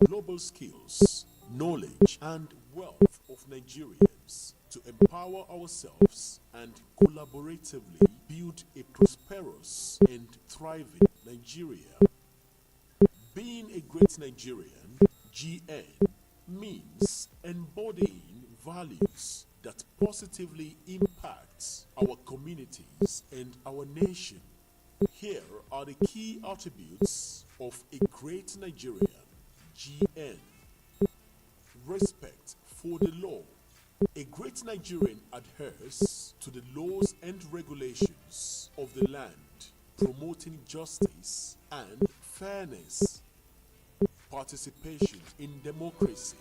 global skills, knowledge, and wealth of Nigerians to empower ourselves and collaboratively build a prosperous and thriving Nigeria. Being a great Nigerian, GN, means embodying values that positively impact our communities and our nation. Here are the key attributes of a great Nigerian, GN. Respect for the law. A great Nigerian adheres to the laws and regulations of the land, promoting justice and fairness. Participation in democracy.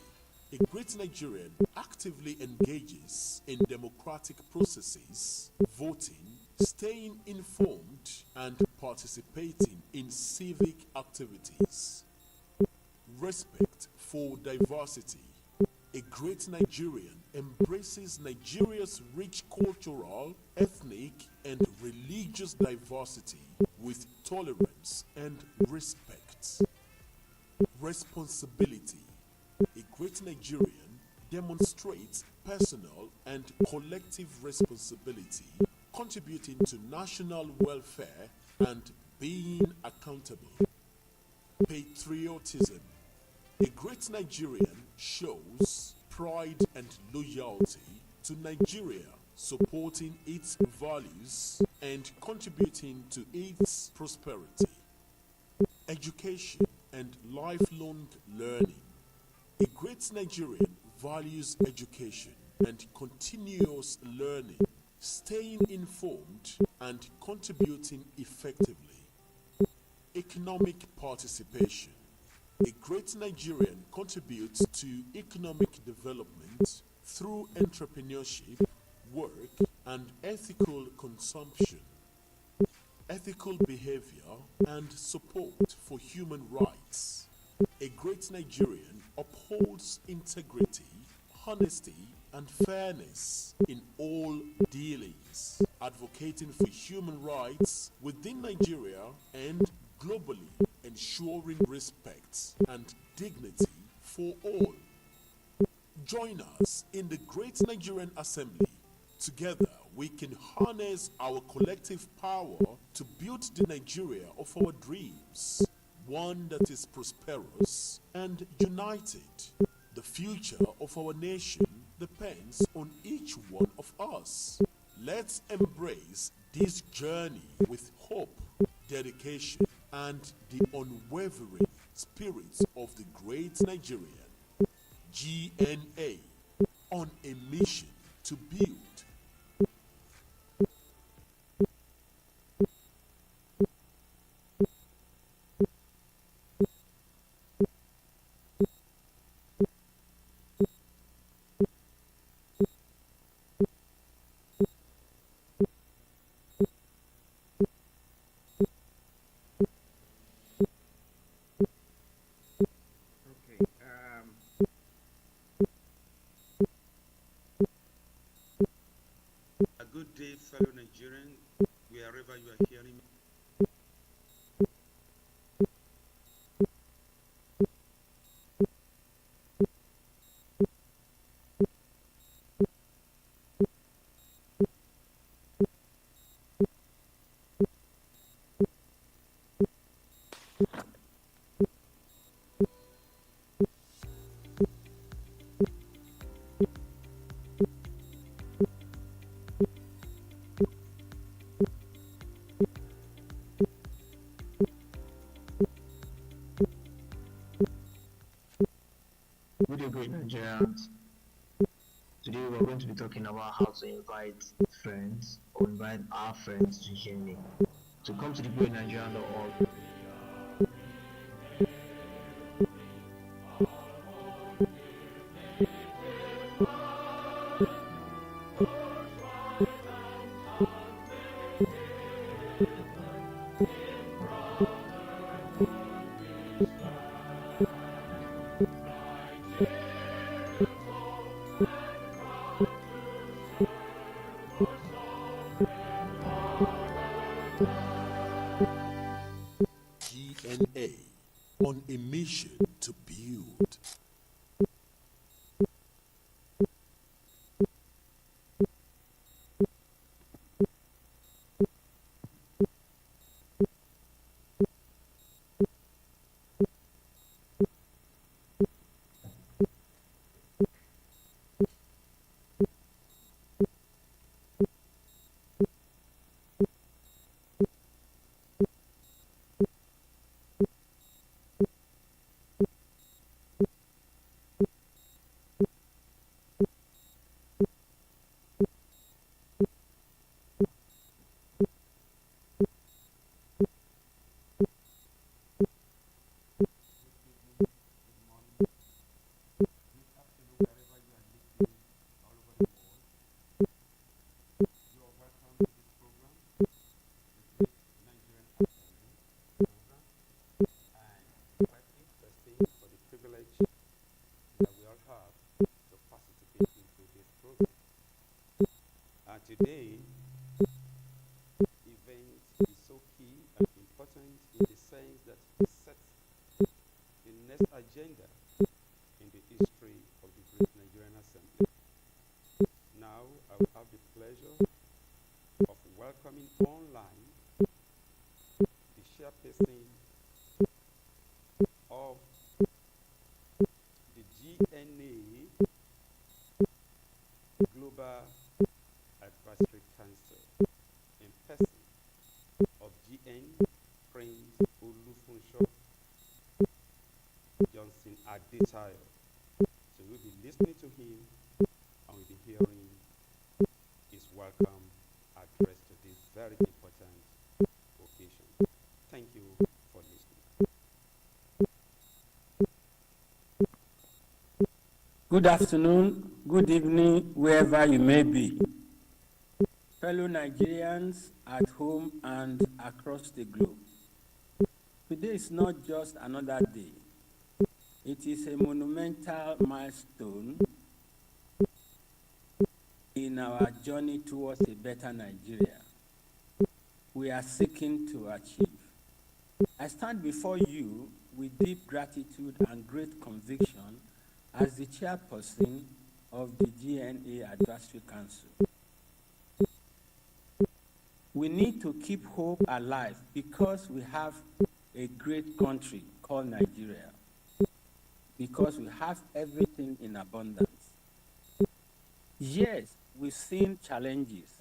A great Nigerian actively engages in democratic processes, voting, staying informed, and participating in civic activities. Respect for diversity. A great Nigerian embraces Nigeria's rich cultural, ethnic, and religious diversity with tolerance and respect. Responsibility. A great Nigerian demonstrates personal and collective responsibility, contributing to national welfare and being accountable. Patriotism. A great Nigerian shows pride and loyalty to Nigeria, supporting its values and contributing to its prosperity. Education and lifelong learning. A great Nigerian values education and continuous learning, staying informed and contributing effectively. Economic participation. A great Nigerian contributes to economic development through entrepreneurship, work, and ethical consumption. Ethical behavior and support for human rights. A great Nigerian upholds integrity, honesty, and fairness in all dealings, advocating for human rights within Nigeria and globally, ensuring respect and dignity for all. Join us in the Great Nigerian Assembly. Together, we can harness our collective power to build the Nigeria of our dreams, one that is prosperous and united. The future of our nation depends on each one of us. Let's embrace this journey with hope, dedication, and the unwavering spirit of the great Nigerian. GNA, on a mission to build. A good day, fellow Nigerians, wherever you are hearing me. Good evening, Nigerians. Today we're going to be talking about how to invite friends or invite our friends to GNA to come to the greatnigerian.org. GNA, on a mission to build. online the chairperson of the GNA Global Advisory Council in person of GN Prince Olufunsho Johnson Adetayo. So we'll be listening to him and we'll be hearing his welcome address to this very important occasion. Thank you for listening. Good afternoon, good evening, wherever you may be. Fellow Nigerians at home and across the globe. Today is not just another day. It is a monumental milestone in our journey towards a better Nigeria we are seeking to achieve. I stand before you with deep gratitude and great conviction as the chairperson of the GNA Advisory Council. We need to keep hope alive because we have a great country called Nigeria, because we have everything in abundance. Yes, we've seen challenges,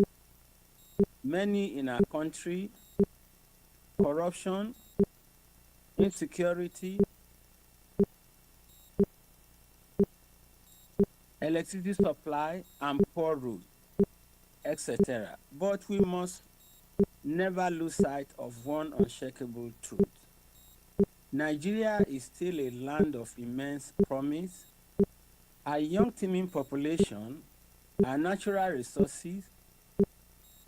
many in our country: corruption, insecurity, electricity supply, and poor roads, etc. But we must never lose sight of one unshakable truth. Nigeria is still a land of immense promise. Our young teeming population, our natural resources,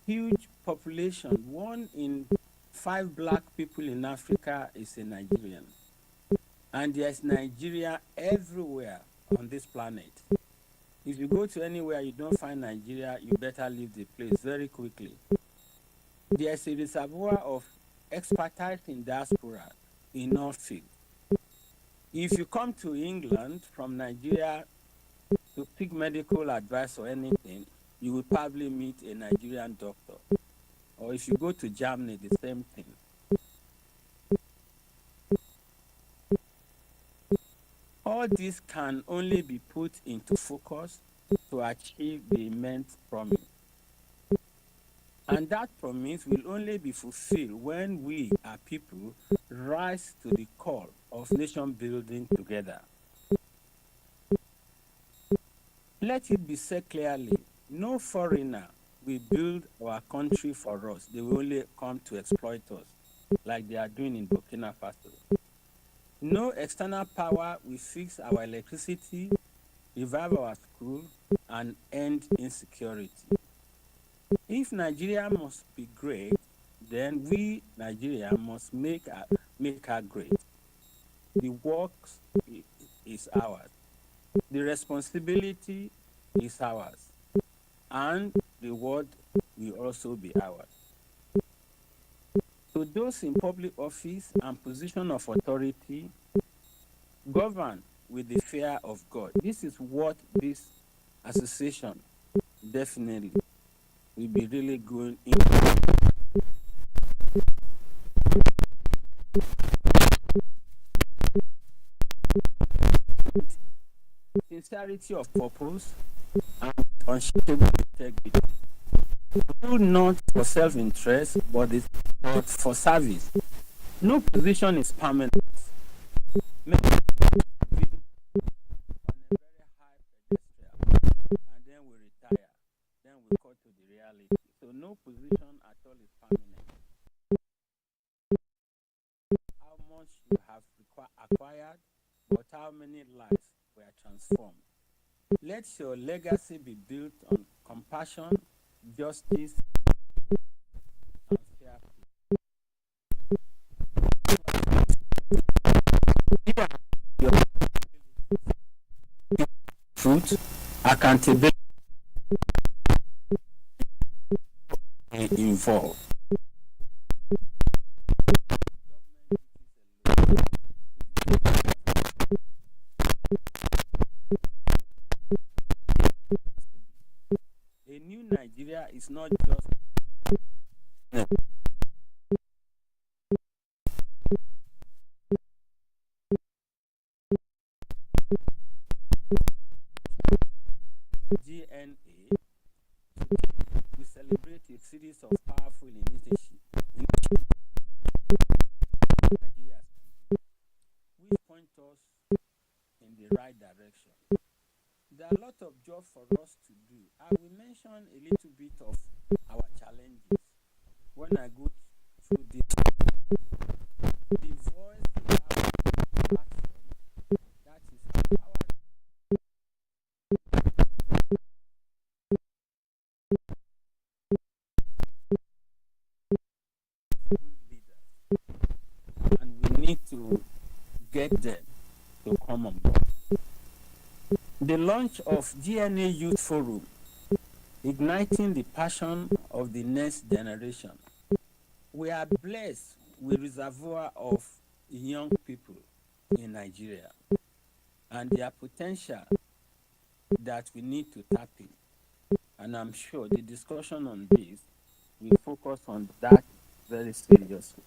huge population. 1 in 5 black people in Africa is a Nigerian. And there's Nigeria everywhere on this planet. If you go to anywhere you don't find Nigeria, you better leave the place very quickly. There's a reservoir of expertise in diaspora in all fields. If you come to England from Nigeria to pick medical advice or anything, you will probably meet a Nigerian doctor. Or if you go to Germany, the same thing. All this can only be put into focus to achieve the immense promise. And that promise will only be fulfilled when we, our people, rise to the call of nation building together. Let it be said clearly, no foreigner will build our country for us. They will only come to exploit us, like they are doing in Burkina Faso. No external power will fix our electricity, revive our school, and end insecurity. If Nigeria must be great, then we, Nigeria, must make her great. The work is ours. The responsibility is ours. And the reward will also be ours. To those in public office and position of authority, govern with the fear of God. This is what this association definitely will be really going into. Sincerity of purpose and unshakable integrity. Do not for self-interest, but for service. No position is permanent. Many people have been on a very high pedestal, and then we retire. Then we come to the reality. So no position at all is permanent. How much you have acquired, but how many lives were transformed. Let your legacy be built on compassion, justice, and fair play. Truth, accountability involved. A new Nigeria is not just of job for us to do. I will mention a little bit of our challenges when I go through this. The voice we have on the platform that is empowered leaders, and we need to get them to come on board. The launch of GNA Youth Forum, igniting the passion of the next generation. We are blessed with reservoir of young people in Nigeria and their potential that we need to tap in. And I'm sure the discussion on this will focus on that very seriously.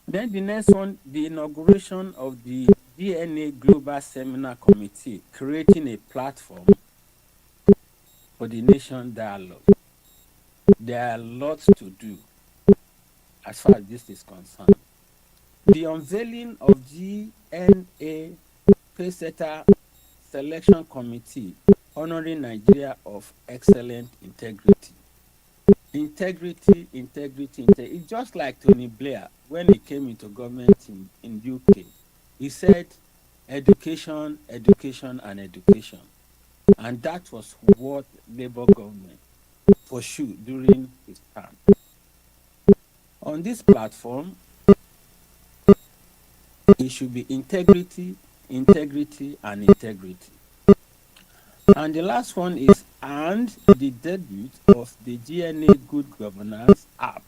Then the next one, the inauguration of the GNA Global Seminar Committee, creating a platform for the nation dialogue. There are lots to do as far as this is concerned. The unveiling of GNA Pacesetter Selection Committee, honoring Nigeria of excellent integrity. Integrity. It's just like Tony Blair when he came into government in UK. He said education, education, and education. And that was what Labour government pursued during his term. On this platform, it should be integrity, integrity, and integrity. And the last one is, and the debut of the GNA Good Governance app,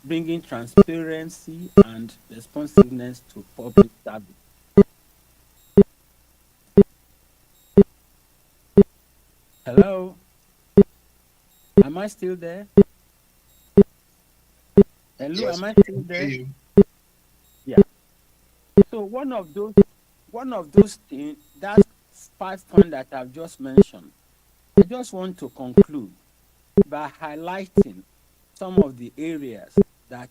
bringing transparency and responsiveness to public service. Hello? Am I still there? Hello, Yes, am I still there? you. Yeah. So one of those things, that's 5 points that I've just mentioned. I just want to conclude by highlighting some of the areas that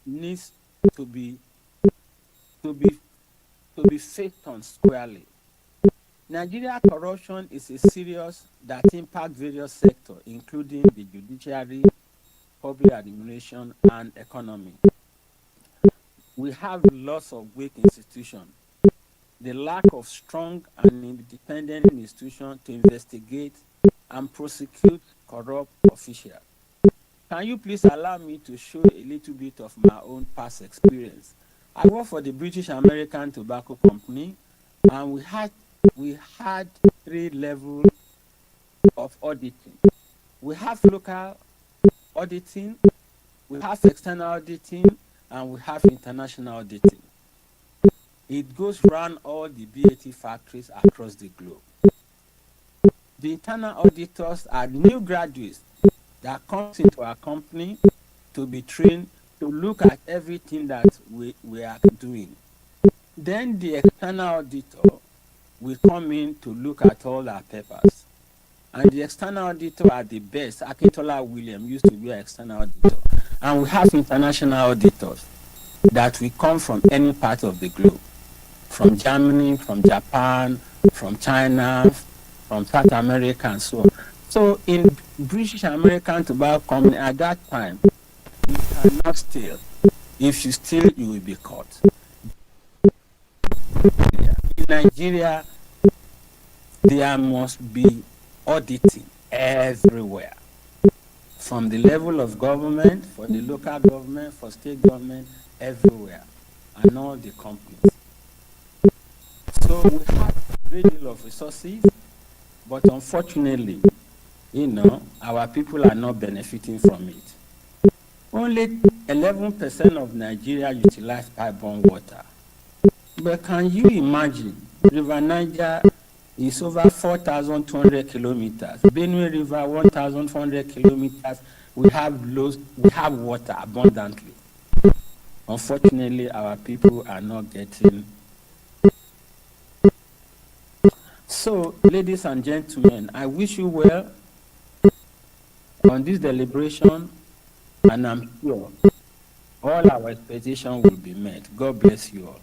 needs to be faced on squarely. Nigeria corruption is a serious that impacts various sectors, including the judiciary, public administration, and economy. We have lots of weak institutions. The lack of strong and independent institutions to investigate and prosecute corrupt officials. Can you please allow me to show a little bit of my own past experience? I work for the British American Tobacco Company, and we had 3 levels of auditing. We have local auditing, we have external auditing, and we have international auditing. It goes around all the BAT factories across the globe. The internal auditors are new graduates that comes into our company to be trained to look at everything that we are doing. Then the external auditor will come in to look at all our papers. And the external auditor are the best. Akintola William used to be an external auditor. And we have international auditors that will come from any part of the globe. From Germany, from Japan, from China, from South America, and so on. So in British American Tobacco Company at that time, you cannot steal. If you steal, you will be caught. In Nigeria, there must be auditing everywhere. From the level of government, for the local government, for state government, everywhere, and all the companies. So we have a great deal of resources, but unfortunately, our people are not benefiting from it. Only 11% of Nigeria utilize pipe-borne water. But can you imagine, River Niger is over 4,200 kilometers. Benue River, 1,400 kilometers. We have water abundantly. Unfortunately, our people are not getting. So, ladies and gentlemen, I wish you well on this deliberation, and I'm sure All our expectations will be met. God bless you all,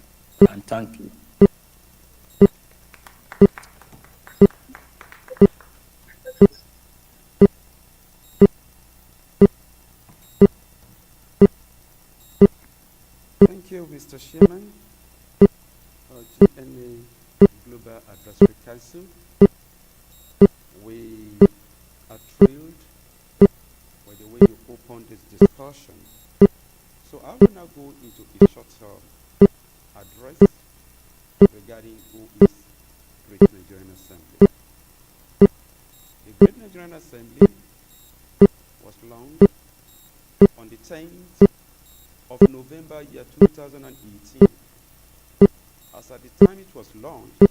and thank you. Thank you, Mr. Chairman, GNA Global Advisory Council. We are thrilled with the way you opened this discussion. So I will now go into a short address regarding who is Great Nigerian Assembly. The Great Nigerian Assembly was launched on the 10th of November year 2018. As at the time it was launched,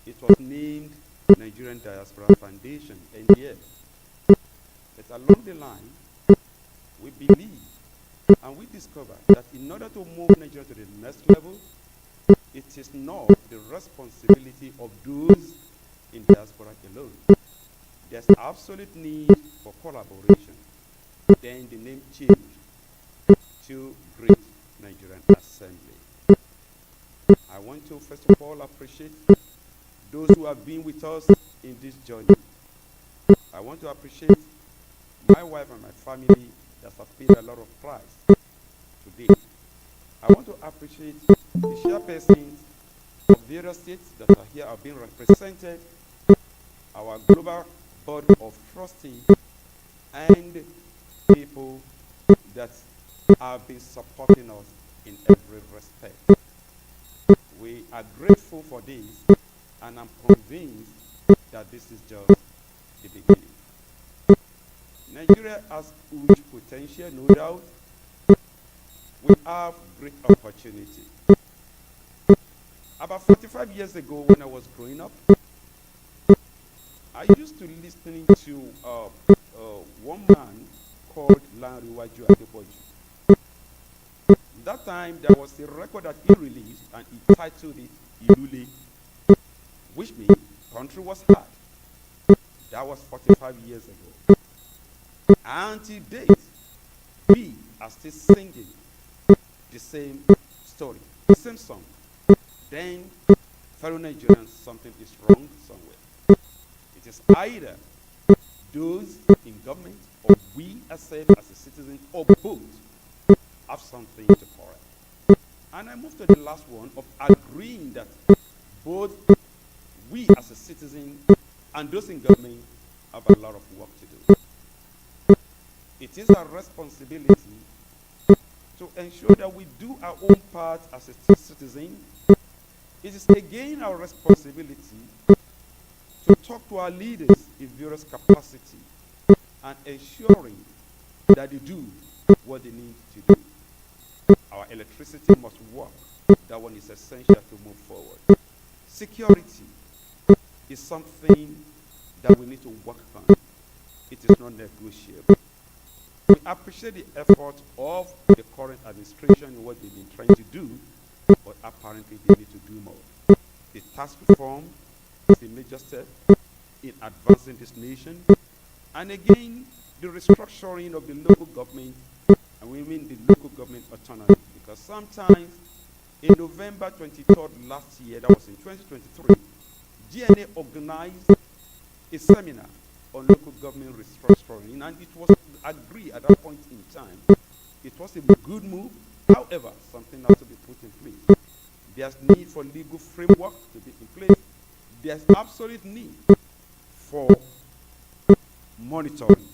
it was named Nigerian Diaspora Foundation, NDF. But along the line, we believe and we discovered that in order to move Nigeria to the next level, it is not the responsibility of those in diaspora alone. There's absolute need for collaboration. Then the name changed to Great Nigerian Assembly. I want to first of all appreciate those who have been with us in this journey. I want to appreciate my wife and my family that have paid a lot of price today. I want to appreciate the chairpersons of various states that are here are being represented, our global board of trustees, and people that have been supporting us in every respect. We are grateful for this, and I'm convinced that this is just the beginning. Nigeria has huge potential, no doubt. We have great opportunity. About 45 years ago, when I was growing up, I used to listen to one man called Lanrewaju Adepoju. That time, there was a record that he released, and he titled it Ilule, which means country was hard. That was 45 years ago. Until date, we are still singing the same story, the same song. Then, fellow Nigerians, something is wrong somewhere. It is either those in government or we ourselves as a citizen or both have something to correct. And I move to the last one of agreeing that both we as a citizen and those in government have a lot of work to do. It is our responsibility to ensure that we do our own part as a citizen. It is again our responsibility to talk to our leaders in various capacity and ensuring that they do what they need to do. Our electricity must work. That one is essential to move forward. Security is something that we need to work on. It is not negotiable. We appreciate the effort of the current administration in what they've been trying to do, but apparently they need to do more. The tax reform is a major step in advancing this nation. And again, the restructuring of the local government, and we mean the local government autonomy, because sometimes in November 23rd last year, that was in 2023, GNA organized a seminar on local government restructuring, and it was agreed at that point in time. It was a good move. However, something has to be put in place. There's need for legal framework to be in place. There's absolute need for monitoring.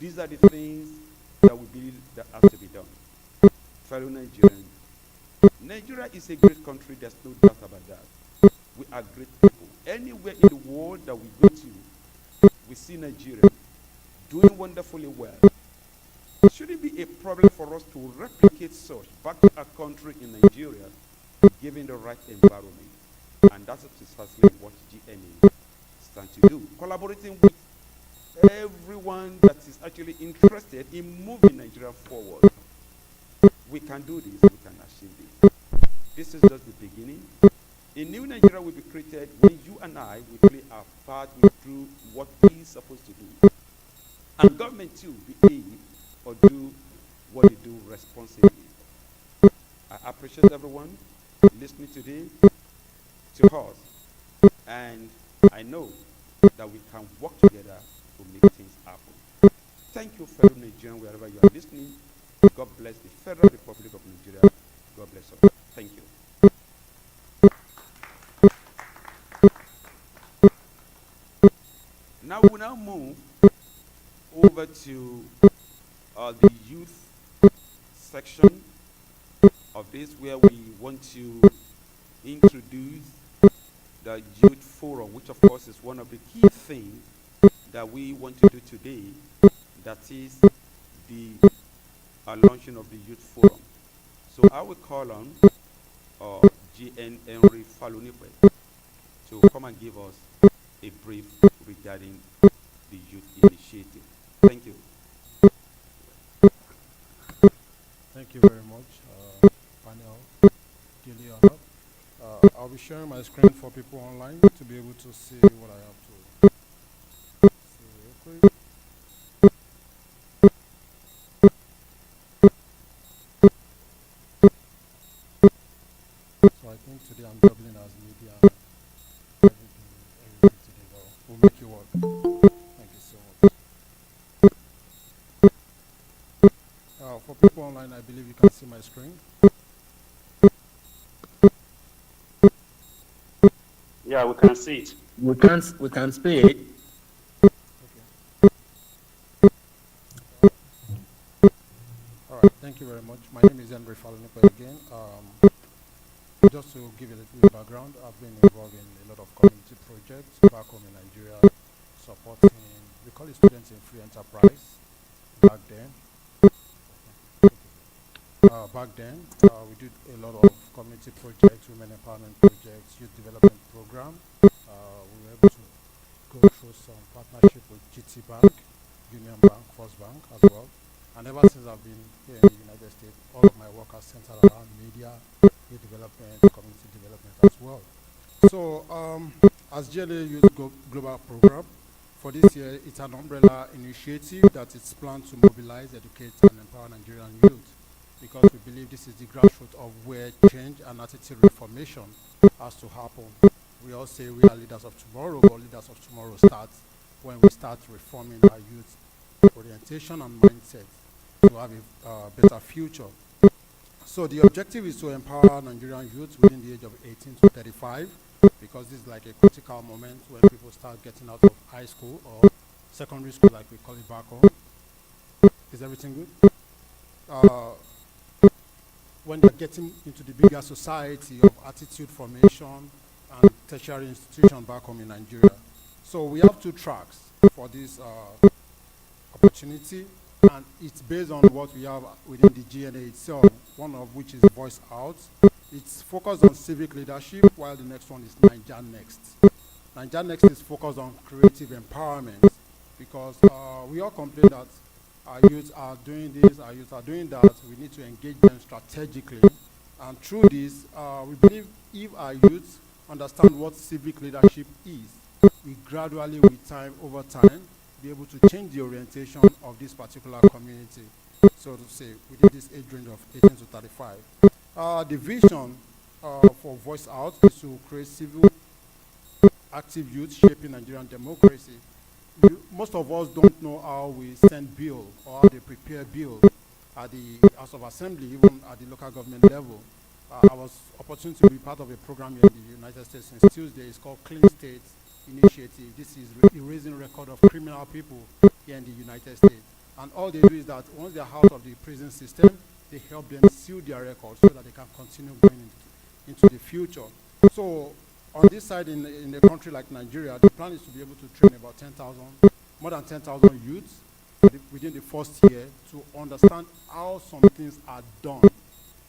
These are the things that we believe that have to be done. Fellow Nigerians, Nigeria is a great country, there's no doubt about that. We are great people. Anywhere in the world that we go to, we see Nigeria doing wonderfully well. It shouldn't be a problem for us to replicate such back to our country in Nigeria, given the right environment. And that's precisely what GNA stands to do. Collaborating with everyone that is actually interested in moving Nigeria forward. We can do this, we can achieve this. This is just the beginning. A new Nigeria will be created when you and I will play our part, we do what we are supposed to do. And government too behave or do what they do responsibly. I appreciate everyone listening today to us, and I know that we can work together to make things happen. Thank you, fellow Nigerians, wherever you are listening. God bless the Federal Republic of Nigeria. God bless us. Thank you. Now we will now move over to the youth section of this, where we want to introduce the youth forum, which of course is one of the key things that we want to do today. That is the launching of the youth forum. So I will call on GN Henry Falunipe to come and give us a brief regarding the youth initiative. Thank you. Thank you very much, panel, dearly honored. I'll be sharing my screen for people online to be able to see what I have to see real quick. So I think today I'm doubling as media. Everything today, but we'll make it work. Thank you so much. For people online, I believe you can see my screen. Yeah, we can see it. We can see it. Okay. All right. Thank you very much. My name is Henry Falunipe again. Just to give you a little background, I've been involved in a lot of community projects back home in Nigeria, supporting, we call it Students in Free Enterprise back then. We did a lot of community projects, women empowerment projects, youth development program. We were able to go through some partnership with GT Bank, Union Bank, First Bank as well. And ever since I've been here in the United States, all of my work has centered around media, youth development, community development as well. So, as GNA Youth Global Program, for this year, it's an umbrella initiative that is planned to mobilize, educate, and empower Nigerian youth, because we believe this is the grassroots of where change and attitude reformation has to happen. We all say we are leaders of tomorrow, but leaders of tomorrow start when we start reforming our youth orientation and mindset to have a better future. So the objective is to empower Nigerian youth within the age of 18 to 35, because this is like a critical moment when people start getting out of high school or secondary school, like we call it back home. Is everything good? When they're getting into the bigger society of attitude formation and tertiary institution back home in Nigeria. So we have two tracks for this opportunity, and it's based on what we have within the GNA itself, one of which is Voice Out. It's focused on civic leadership, while the next one is Niger Next. Niger Next is focused on creative empowerment, because we all complain that our youth are doing this, our youth are doing that. We need to engage them strategically. And through this, we believe if our youth understand what civic leadership is, we gradually, with time, over time, be able to change the orientation of this particular community, so to say, within this age range of 18 to 35. The vision for Voice Out is to create civil, active youth shaping Nigerian democracy. Most of us don't know how we send bill or how they prepare bill at the House of Assembly, even at the local government level. I was opportunity to be part of a program here in the United States since Tuesday. It's called Clean State Initiative. This is erasing record of criminal people here in the United States. And all they do is that once they're out of the prison system, they help them seal their records so that they can continue going into the future. So on this side, in a country like Nigeria, the plan is to be able to train about 10,000, more than 10,000 youths within the first year to understand how some things are done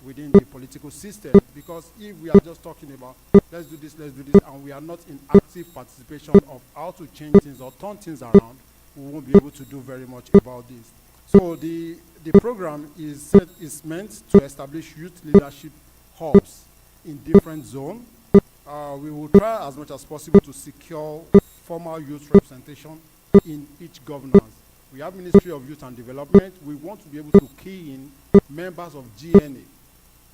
within the political system. Because if we are just talking about let's do this, and we are not in active participation of how to change things or turn things around, we won't be able to do very much about this. So the program is meant to establish youth leadership hubs in different zones. We will try as much as possible to secure formal youth representation in each governance. We have Ministry of Youth and Development. We want to be able to key in members of GNA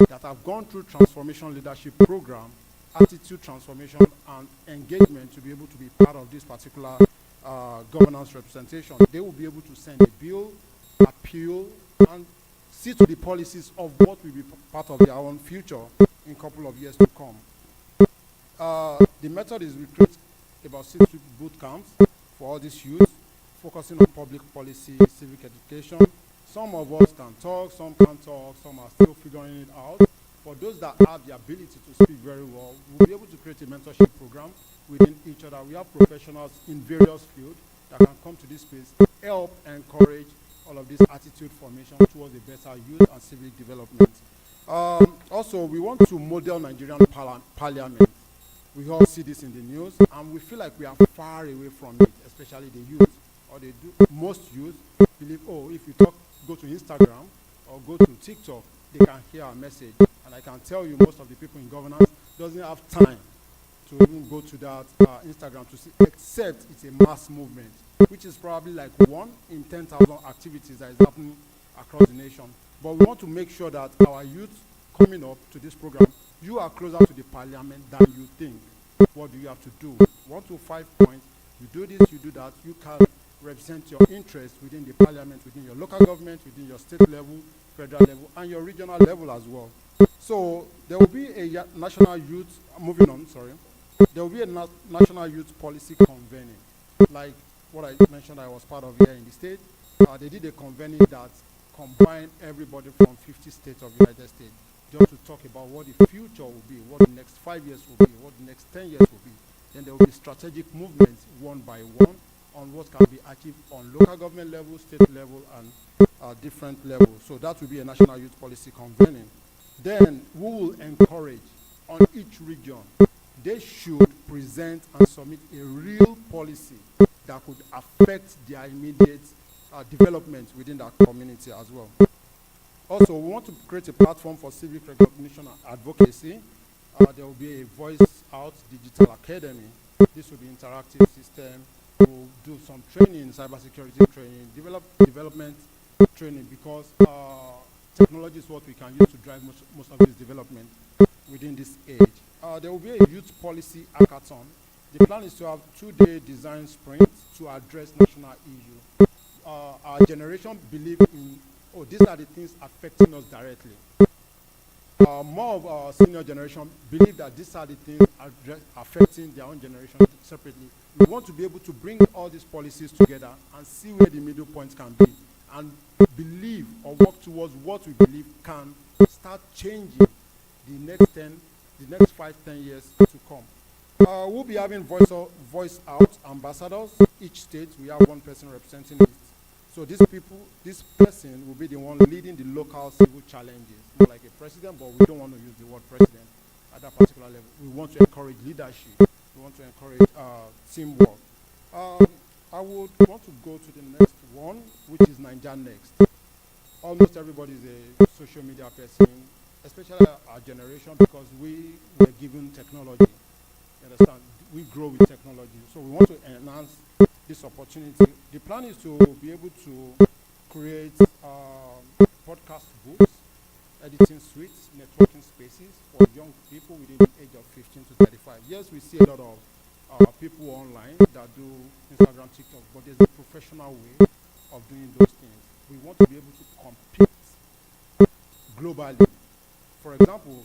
that have gone through transformation leadership program, attitude transformation, and engagement to be able to be part of this particular governance representation. They will be able to send a bill, appeal, and see to the policies of what will be part of their own future in a couple of years to come. The method is we create about 6 boot camps for all these youth, focusing on public policy, civic education. Some of us can talk, some can't talk, some are still figuring it out. For those that have the ability to speak very well, we'll be able to create a mentorship program within each other. We have professionals in various fields that can come to this space, help encourage all of this attitude formation towards a better youth and civic development. Also, we want to model Nigerian parliament. We all see this in the news, and we feel like we are far away from it, especially the youth. Or most youth believe, oh, if you go to Instagram or go to TikTok, they can hear a message. And I can tell you, most of the people in governance doesn't have time to even go to that Instagram to see, except it's a mass movement, which is probably like 1 in 10,000 activities that is happening across the nation. But we want to make sure that our youth coming up to this program, you are closer to the parliament than you think. What do you have to do? 1 to 5 points. You do this, you do that. You can represent your interests within the parliament, within your local government, within your state level, federal level, and your regional level as well. So there will be a national youth, there will be a national youth policy convening. Like what I mentioned I was part of here in the state. They did a convening that combined everybody from 50 states of the United States just to talk about what the future will be, what the next 5 years will be, what the next 10 years will be. Then there will be strategic movements one by one on what can be achieved on local government level, state level, and different levels. So that will be a national youth policy convening. Then we will encourage on each region, they should present and submit a real policy that could affect their immediate development within that community as well. Also, we want to create a platform for civic recognition and advocacy. There will be a Voice Out Digital Academy. This will be an interactive system. We'll do some training, cybersecurity training, development training, because technology is what we can use to drive most of this development within this age. There will be a youth policy hackathon. The plan is to have 2-day design sprints to address national issues. Our generation believe in, these are the things affecting us directly. More of our senior generation believe that these are the things affecting their own generation separately. We want to be able to bring all these policies together and see where the middle points can be, and believe or work towards what we believe can start changing the next 5-10 years to come. We'll be having voice out ambassadors. Each state we have 1 person representing it. So this person will be the one leading the local civil challenges, not like a president, but we don't want to use the word president at that particular level. We want to encourage leadership. We want to encourage teamwork. I would want to go to the next one, which is Niger Next. Almost everybody is a social media person, especially our generation, because we were given technology. You understand? We grow with technology. So we want to enhance this opportunity. The plan is to be able to create podcast books, editing suites, networking spaces for young people within the age of 15 to 35. Yes, we see a lot of people online that do Instagram, TikTok, but there's a professional way of doing those things. We want to be able to compete globally. For example,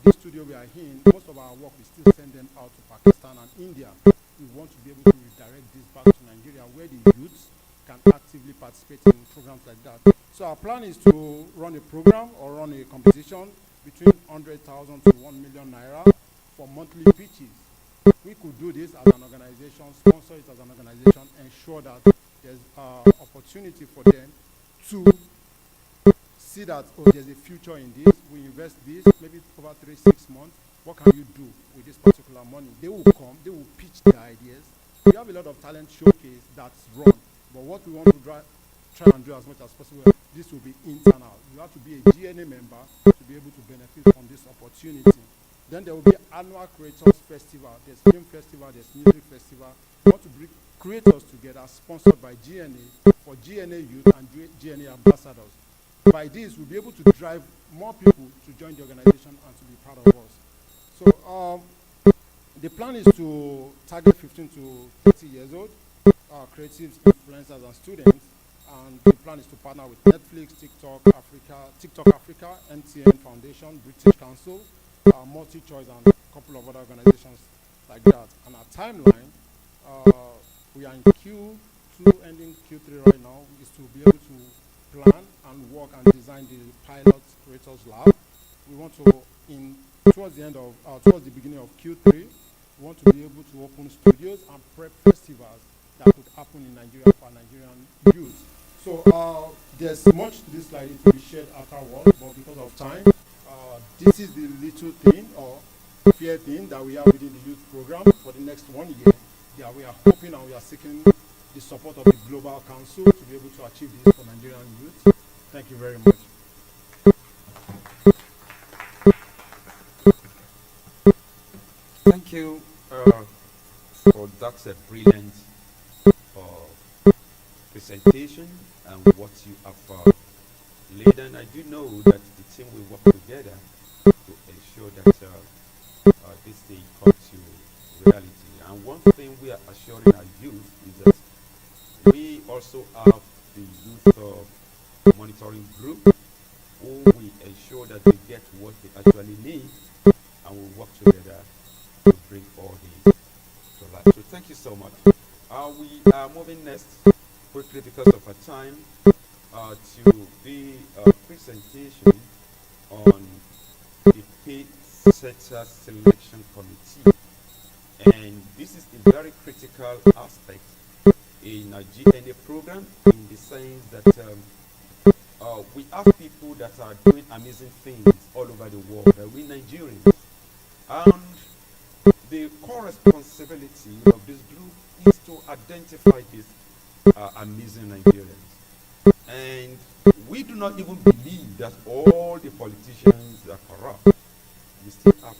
this studio we are in, most of our work we still send them out to Pakistan and India. We want to be able to redirect this back to Nigeria, where the youths can actively participate in programs like that. So our plan is to run a program or run a competition between 100,000 to 1 million naira for monthly pitches. We could do this as an organization, sponsor it as an organization, ensure that there's opportunity for them to see that, there's a future in this. We invest this, maybe over 3-6 months. What can you do with this particular money? They will come, they will pitch their ideas. We have a lot of talent showcase that's run, but what we want to try and do as much as possible, this will be internal. You have to be a GNA member to be able to benefit from this opportunity. Then there will be annual creators festival. There's film festival, there's music festival. We want to bring creators together, sponsored by GNA, for for GNA youth and GNA ambassadors. By this, we'll be able to drive more people to join the organization and to be part of us. So the plan is to target 15 to 30 years old, creatives, influencers, and students. And the plan is to partner with Netflix, TikTok Africa, MTN Foundation, British Council, Multi-Choice, and a couple of other organizations like that. And our timeline, we are in Q2, ending Q3 right now, is to be able to plan and work and design the pilot creators lab. We want to, towards the beginning of Q3, we want to be able to open studios and prep festivals that could happen in Nigeria for Nigerian youth. So there's much to this slide to be shared afterwards, but because of time, this is the little thing or fair thing that we have within the youth program for the next 1 year. Yeah, we are hoping and we are seeking the support of the Global Council to be able to achieve this for Nigerian youth. Thank you very much. Thank you for that brilliant presentation and what you have laid. And I do know that the team will work together to ensure that this thing comes to reality. And one thing we are assuring our youth is that we also have the youth monitoring group who will ensure that they get what they actually need and will work together to bring all this to life. So thank you so much. We are moving next quickly because of our time to the presentation on the pay setter selection committee. And this is a very critical aspect in a GNA program in the sense that we have people that are doing amazing things all over the world, we Nigerians. And the core responsibility of this group is to identify these amazing Nigerians. And we do not even believe that all the politicians are corrupt. We still have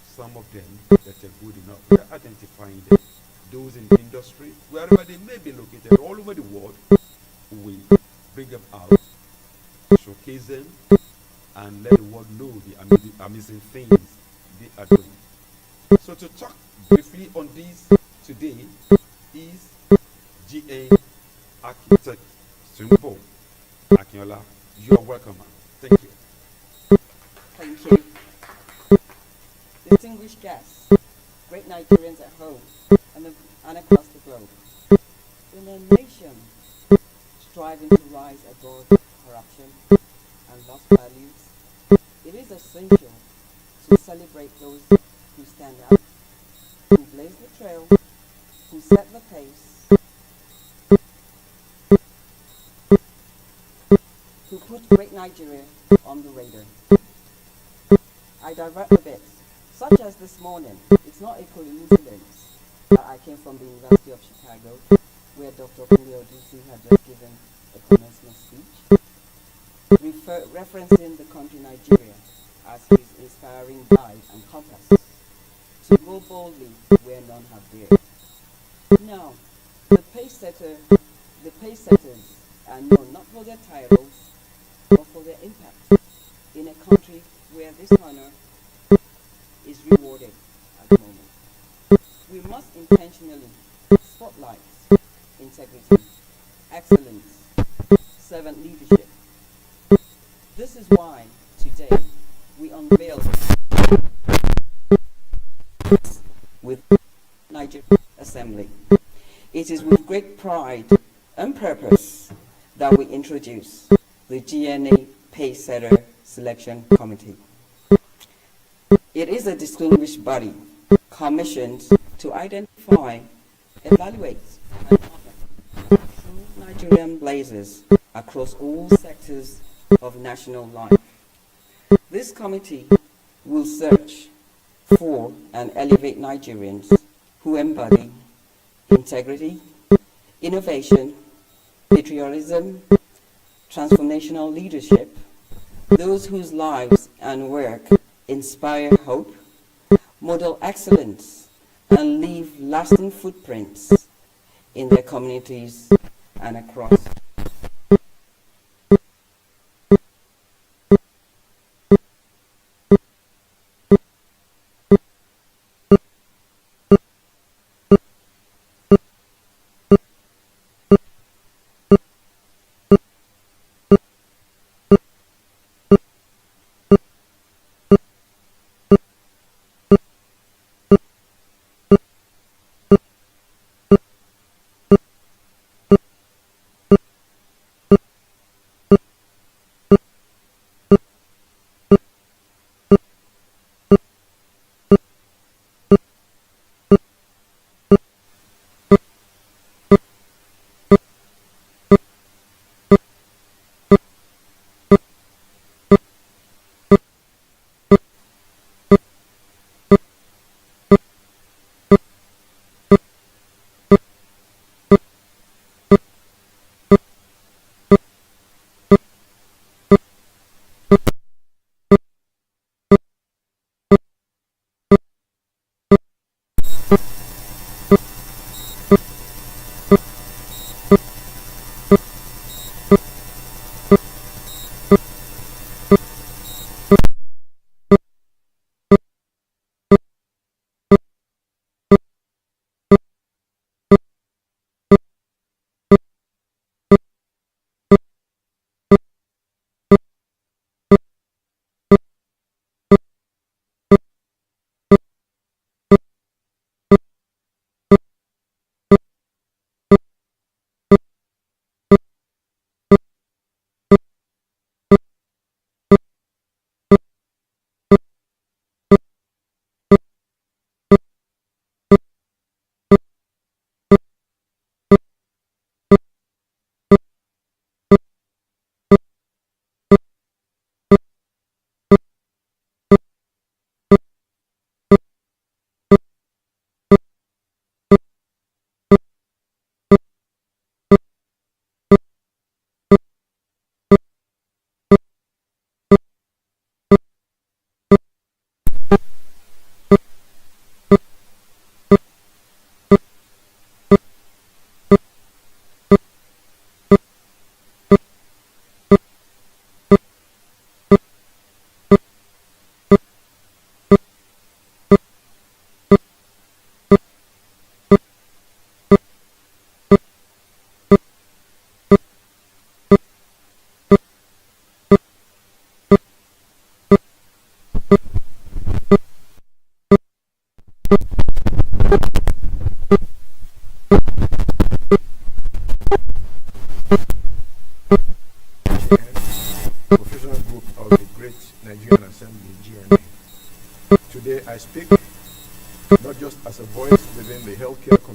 some of them that are good enough. We are identifying them. Those in the industry, wherever they may be located, all over the world, we bring them out, showcase them, and let the world know the amazing things they are doing. So to talk briefly on this today is GA Architect Sumbo Akinola. You are welcome, man. Thank you. Thank you. Distinguished guests, great Nigerians at home and across the globe. In a nation striving to rise above corruption and lost values, it is essential to celebrate those who stand out, who blaze the trail, who set the pace, who put great Nigeria on the radar. I divert a bit. Such as this morning, it's not a coincidence that I came from the University of Chicago, where Dr. Julio Ducey had just given a commencement speech, referencing the country Nigeria as his inspiring guide and compass, to go boldly where none have dared. Now, the pace setters are known not for their titles, but for their impact in a country where this honor is rewarded at the moment. We must intentionally spotlight integrity, excellence, servant leadership. This is why today we unveil with Nigeria Assembly. It is with great pride and purpose that we introduce the GNA Paysetter Selection Committee. It is a distinguished body commissioned to identify, evaluate, and honor true Nigerian blazers across all sectors of national life. This committee will search for and elevate Nigerians who embody integrity, innovation, patriotism, transformational leadership, those whose lives and work inspire hope, model excellence, and leave lasting footprints in their communities and across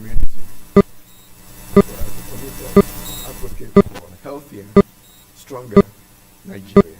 community. So as a committed advocate for a healthier, stronger Nigeria.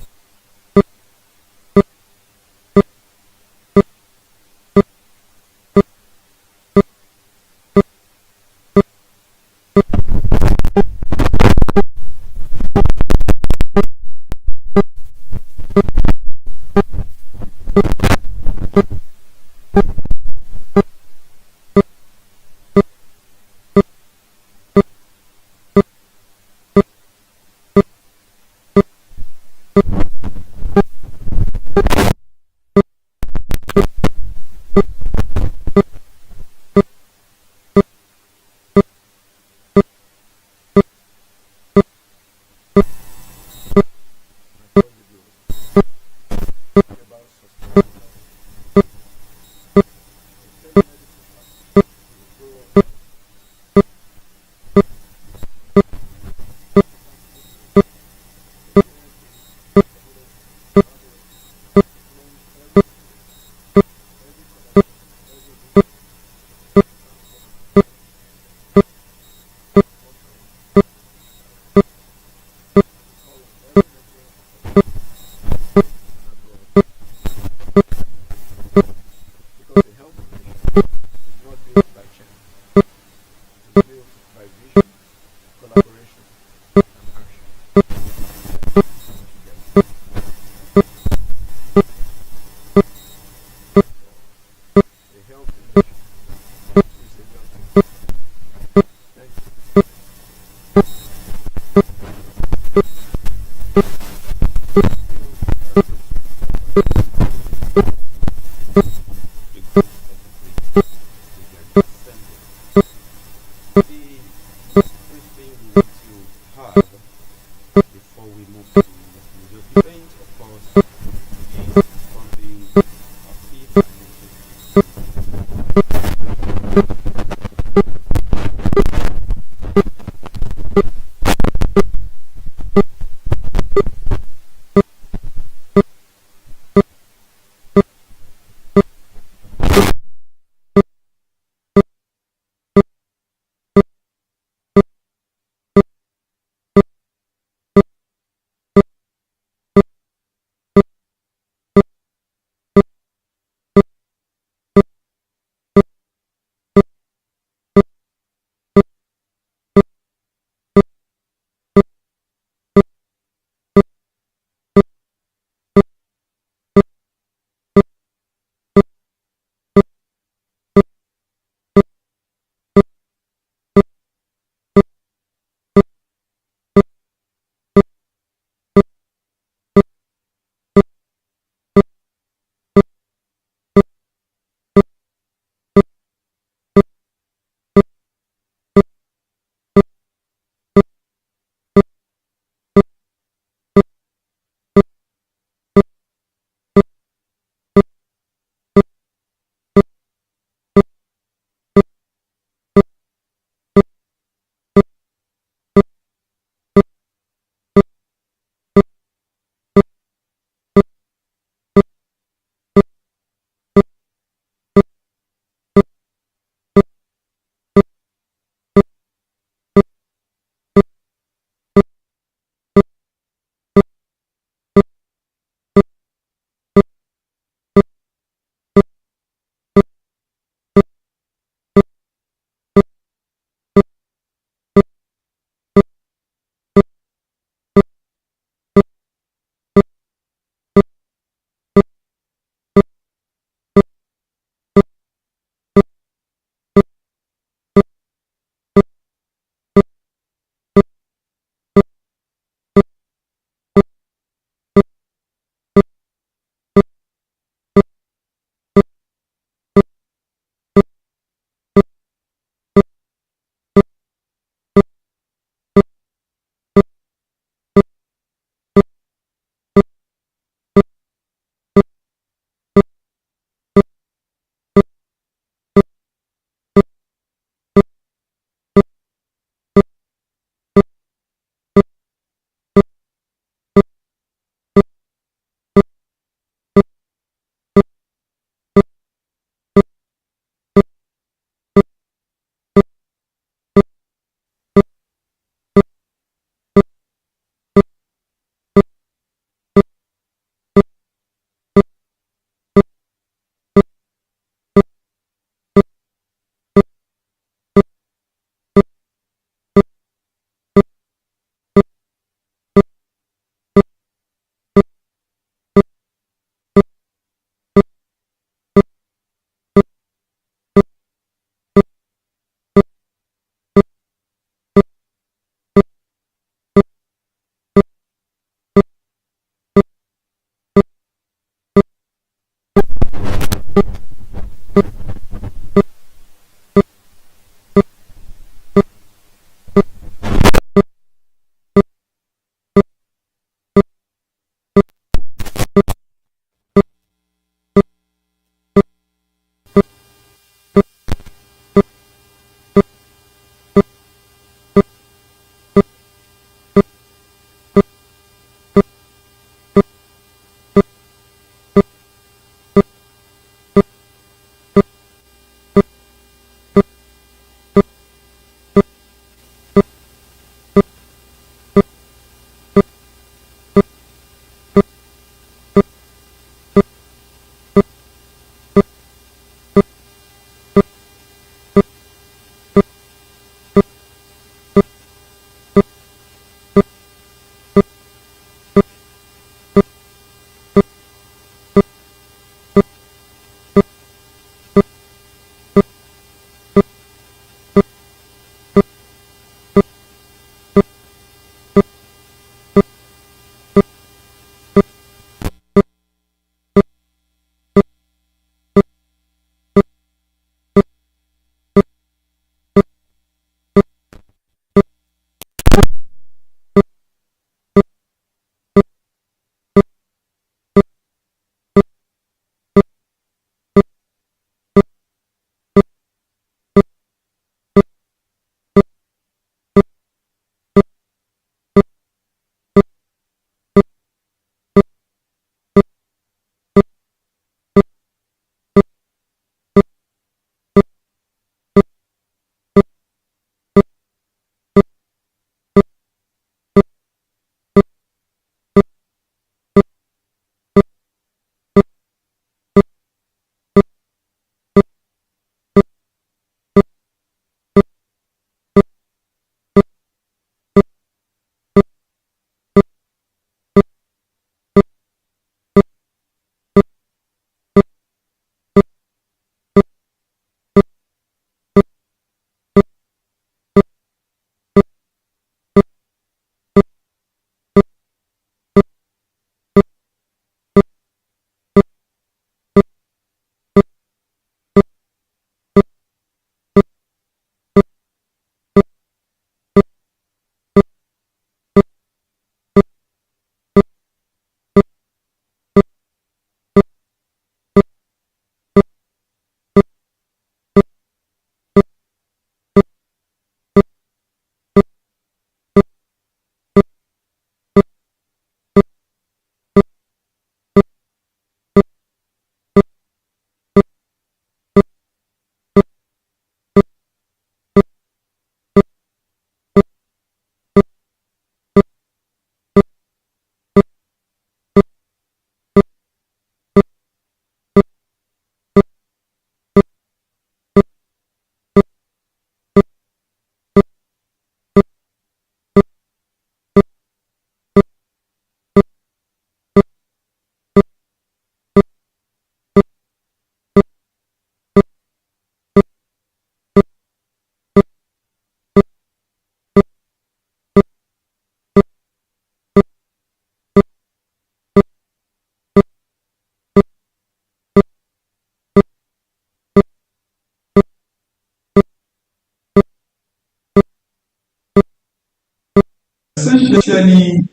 Essentially,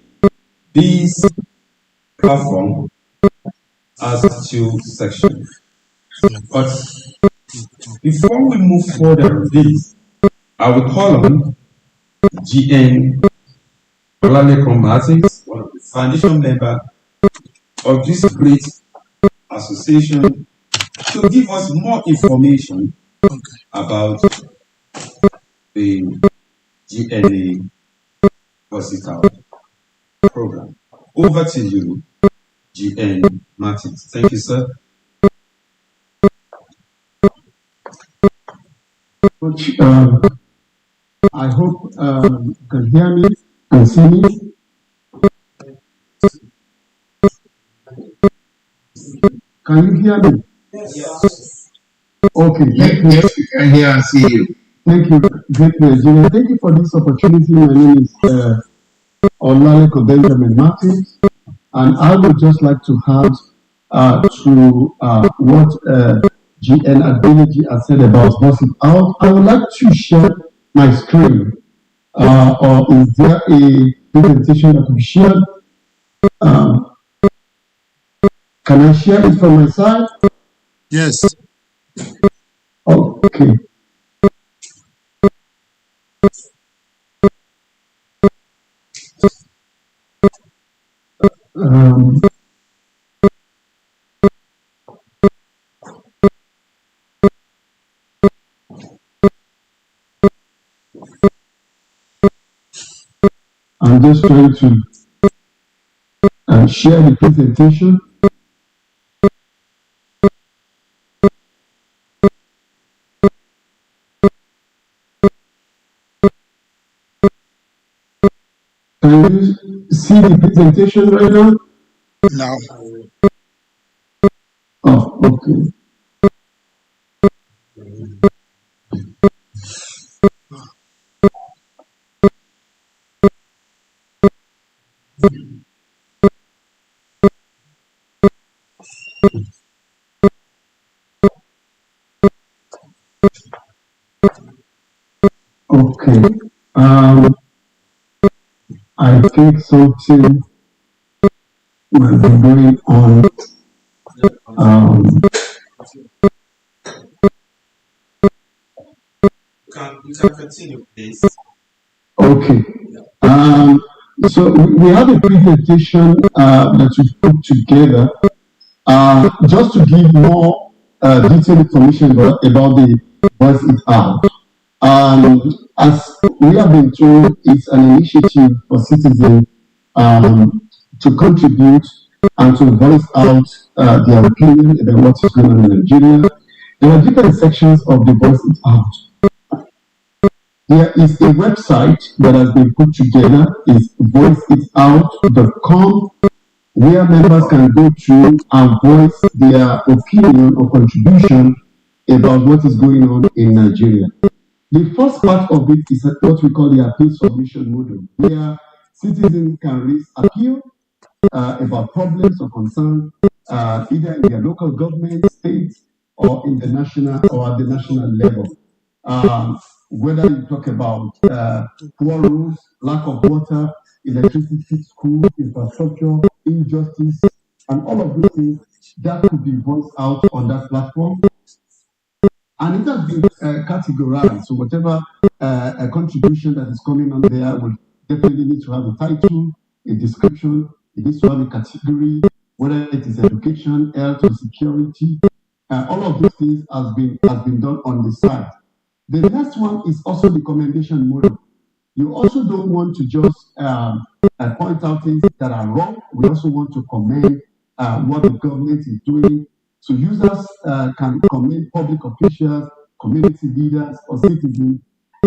this platform has two sections. But before we move further with this, I will call on GN Martins, one of the foundation members of this great association, to give us more information about the GNA Versatile program. Over to you, GN Martins. Thank you, sir. Coach, I hope you can hear me and see me. Can you hear me? Yes. Okay, thank you. Yes, we can hear and see you. Thank you, great Nigeria. Thank you for this opportunity. My name is Olaleko Benjamin Martins, and I would just like to have to what GNA has said about Voice It Out, I would like to share my screen. Or is there a presentation that will be shared? Um, can I share it from my side? Yes. Okay. Um, I'm just trying to share the presentation. Can you see the presentation right now? Now. Oh, okay. Okay. I think something might be going on. Um, You can continue, please. okay. So we have a presentation that we've put together just to give more detailed information about the Voice It Out. As we have been told, it's an initiative for citizens to contribute and to voice out their opinion about what is going on in Nigeria. There are different sections of the Voice It Out. There is a website that has been put together, is voiceitout.com, where members can go to and voice their opinion or contribution about what is going on in Nigeria. The first part of it is what we call the appeal submission module, where citizens can raise appeal about problems or concerns either in their local government, states, or in the national or at the national level. Whether you talk about poor roads, lack of water, electricity, school, infrastructure, injustice, and all of these things that could be voiced out on that platform. And it has been categorized. So whatever a contribution that is coming on there will definitely need to have a title, a description, it needs to have a category, whether it is education, health, or security. All of these things has been done on the site. The next one is also the commendation model. You also don't want to just point out things that are wrong. We also want to commend what the government is doing. So users can commend public officials, community leaders, or citizens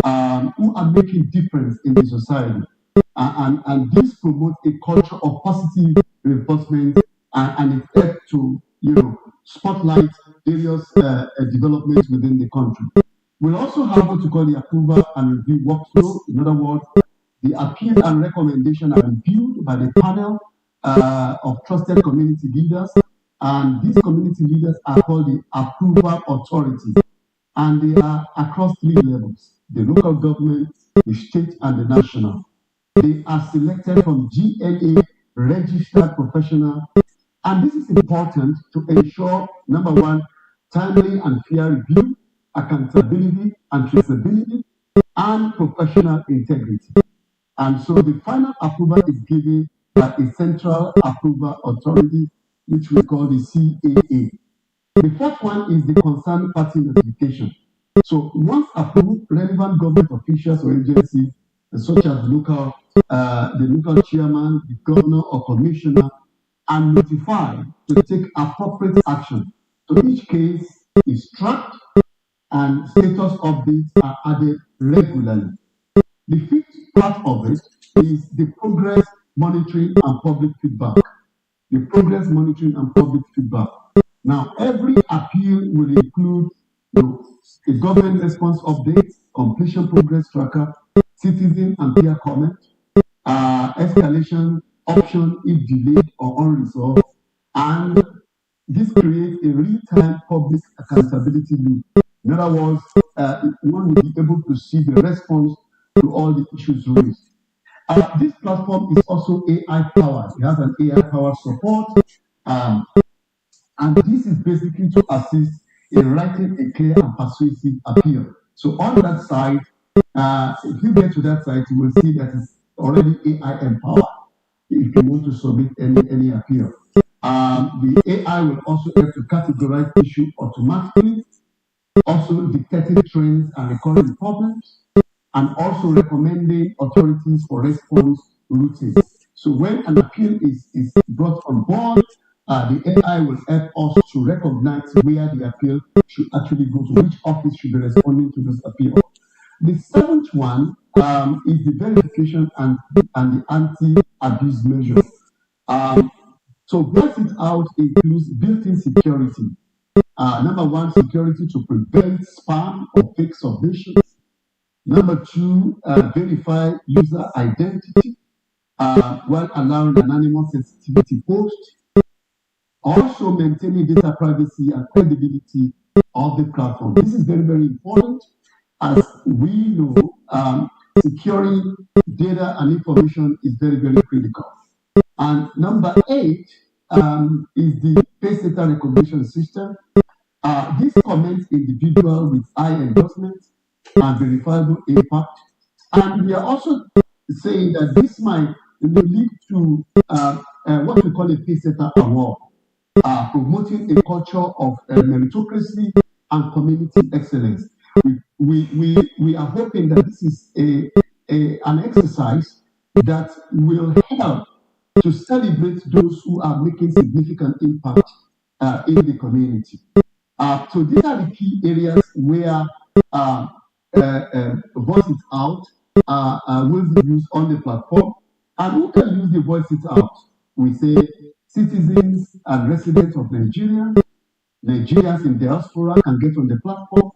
who are making difference in the society. And this promotes a culture of positive reinforcement and it helps to spotlight various developments within the country. We'll also have what we call the approval and review workflow. In other words, the appeal and recommendation are reviewed by the panel of trusted community leaders, and these community leaders are called the approval authority, and they are across three levels: the local government, the state, and the national. They are selected from GNA registered professionals, and this is important to ensure, number one, timely and fair review, accountability and traceability, and professional integrity. And so the final approval is given by a central approval authority, which we call the CAA. The fourth one is the concerned party notification. So once approved, relevant government officials or agencies, such as the local chairman, the governor or commissioner, are notified to take appropriate action. So each case is tracked and status updates are added regularly. The fifth part of it is the progress monitoring and public feedback. The progress monitoring and public feedback. Now, every appeal will include a government response update, completion progress tracker, citizen and peer comment, escalation option if delayed or unresolved, and this creates a real-time public accountability loop. In other words, one will be able to see the response to all the issues raised. This platform is also AI powered. It has an AI powered support, um, and this is basically to assist in writing a clear and persuasive appeal. So on that side, if you get to that side, you will see that it's already AI empowered. If you want to submit any appeal, the AI will also help to categorize issue automatically, also detecting trends and recurring problems, and also recommending authorities for response routines. So when an appeal is brought on board, the AI will help us to recognize where the appeal should actually go to, which office should be responding to this appeal. The seventh one is the verification and the anti-abuse measure. So Voice It Out includes built-in security. Number one, security to prevent spam or fake submissions. Number two, verify user identity while allowing anonymous sensitivity post. Also maintaining data privacy and credibility of the platform. This is very, very important. As we know, securing data and information is very, very critical. And number 8 is the face data recognition system. This connects individual with high endorsement and verifiable impact. And we are also saying that this might lead to what we call a face data award, promoting a culture of meritocracy and community excellence. We are hoping that this is an exercise that will help to celebrate those who are making significant impact in the community. So these are the key areas where Voice It Out will be used on the platform. And who can use the Voice It Out? We say citizens and residents of Nigeria, Nigerians in diaspora can get on the platform.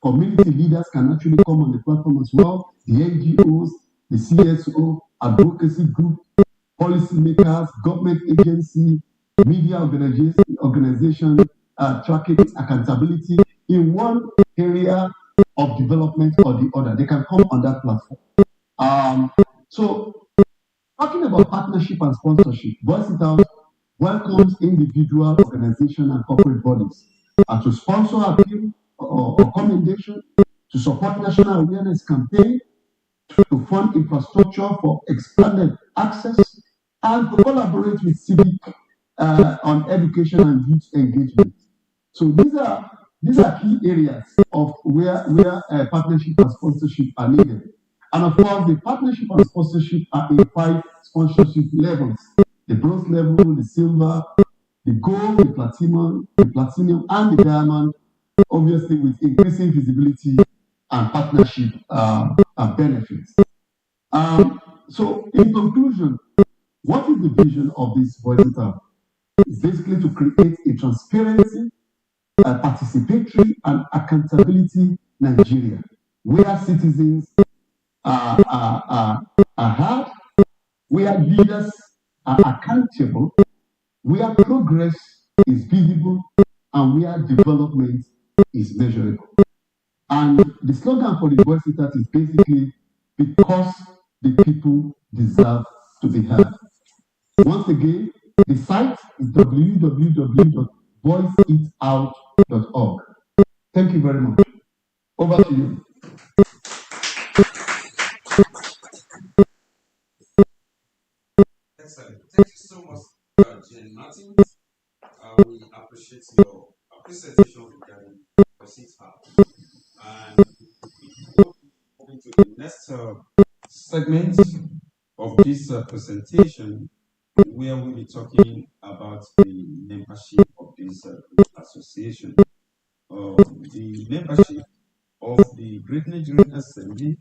Community leaders can actually come on the platform as well. The NGOs, the CSO, advocacy group, policymakers, government agency, media organization, tracking accountability in one area of development or the other. They can come on that platform. So, talking about partnership and sponsorship, Voice It Out welcomes individual, organization, and corporate bodies to sponsor appeal or commendation, to support national awareness campaign, to fund infrastructure for expanded access, and to collaborate with civic on education and youth engagement. So these are key areas of where partnership and sponsorship are needed. And of course, the partnership and sponsorship are in 5 sponsorship levels: the bronze level, the silver, the gold, the platinum, and the diamond. Obviously, with increasing visibility and partnership benefits. So, in conclusion, what is the vision of this Voice It Out? It's basically to create a transparency, a participatory, and accountability Nigeria, where citizens are heard, where leaders are accountable, where progress is visible, and where development is measurable. And the slogan for the Voice It Out is basically because the people deserve to be heard. Once again, the site is www.voiceitout.org. Thank you very much. Over to you. Excellent. Thank you so much, Jen Martin. We appreciate your presentation regarding Voice It Out. And moving to the next segment of this presentation, where we'll be talking about the membership of this association. The membership of the Great Nigerian Assembly.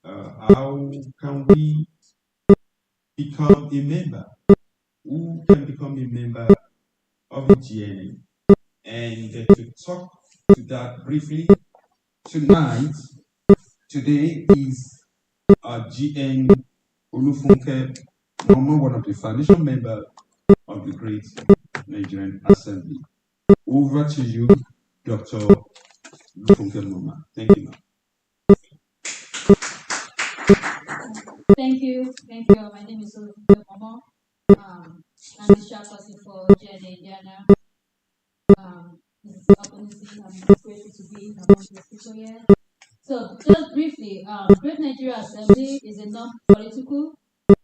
How can we become a member? Who can become a member of the GNA? And to talk to that briefly today is GN Olufunke, one of the foundation members of the Great Nigerian Assembly. Over to you, Dr. Lufunke Moma. Thank you, ma'am. Thank you. My name is Olufunke Momo. I'm the chairperson for GNA Indiana. This is opportunity. I'm grateful to be among the people here. So, just briefly, Great Nigeria Assembly is a non-political,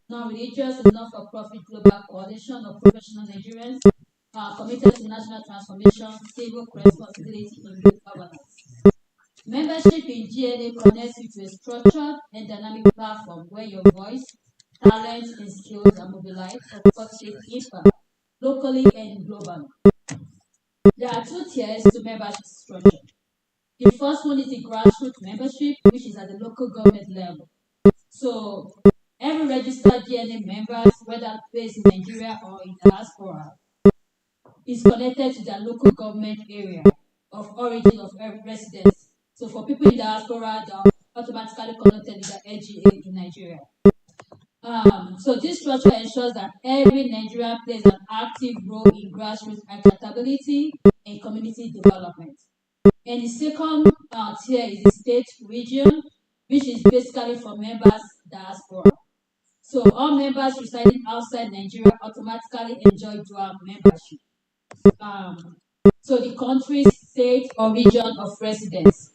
non-religious, and not-for-profit global coalition of professional Nigerians committed to national transformation, civil responsibility, and good governance. Membership in GNA connects you to a structured and dynamic platform where your voice, talents, and skills are mobilized for positive impact locally and globally. There are two tiers to membership structure. The first one is the grassroots membership, which is at the local government level. So every registered GNA member, whether based in Nigeria or in diaspora, is connected to their local government area of origin of residence. So for people in diaspora, they are automatically connected with the LGA in Nigeria. So this structure ensures that every Nigerian plays an active role in grassroots accountability and community development. And the second tier is the state region, which is basically for members diaspora. So all members residing outside Nigeria automatically enjoy dual membership. So the country's state or region of residence.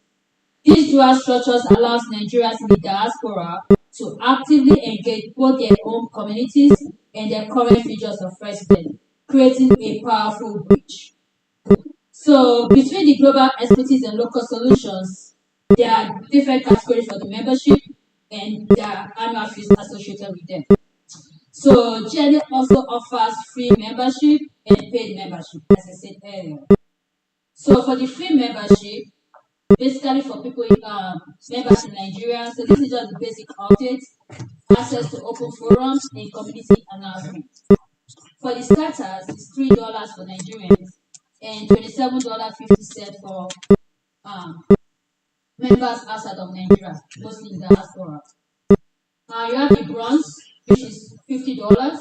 These dual structures allows Nigerians in the diaspora to actively engage both their own communities and their current regions of residence, creating a powerful bridge. So between the global expertise and local solutions, there are different categories for the membership and there are annual fees associated with them. So GNA also offers free membership and paid membership, as I said earlier. So for the free membership, basically for people members in Nigeria, so this is just the basic updates, access to open forums and community announcements. For the starters, it's $3 for Nigerians and $27.50 for members outside of Nigeria, mostly in diaspora. You have the bronze, which is $50,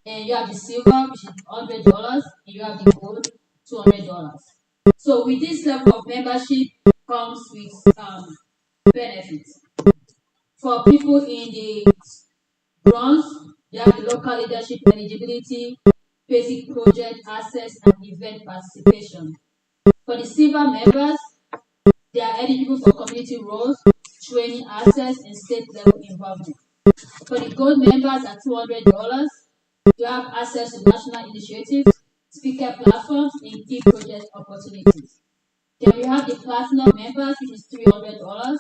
and you have the silver, which is $100, and you have the gold, $200. So with this level of membership comes with benefits. For people in the bronze, you have the local leadership eligibility, basic project access, and event participation. For the silver members, they are eligible for community roles, training access, and state level involvement. For the gold members at $200, you have access to national initiatives, speaker platforms, and key project opportunities. Then we have the platinum members, which is $300.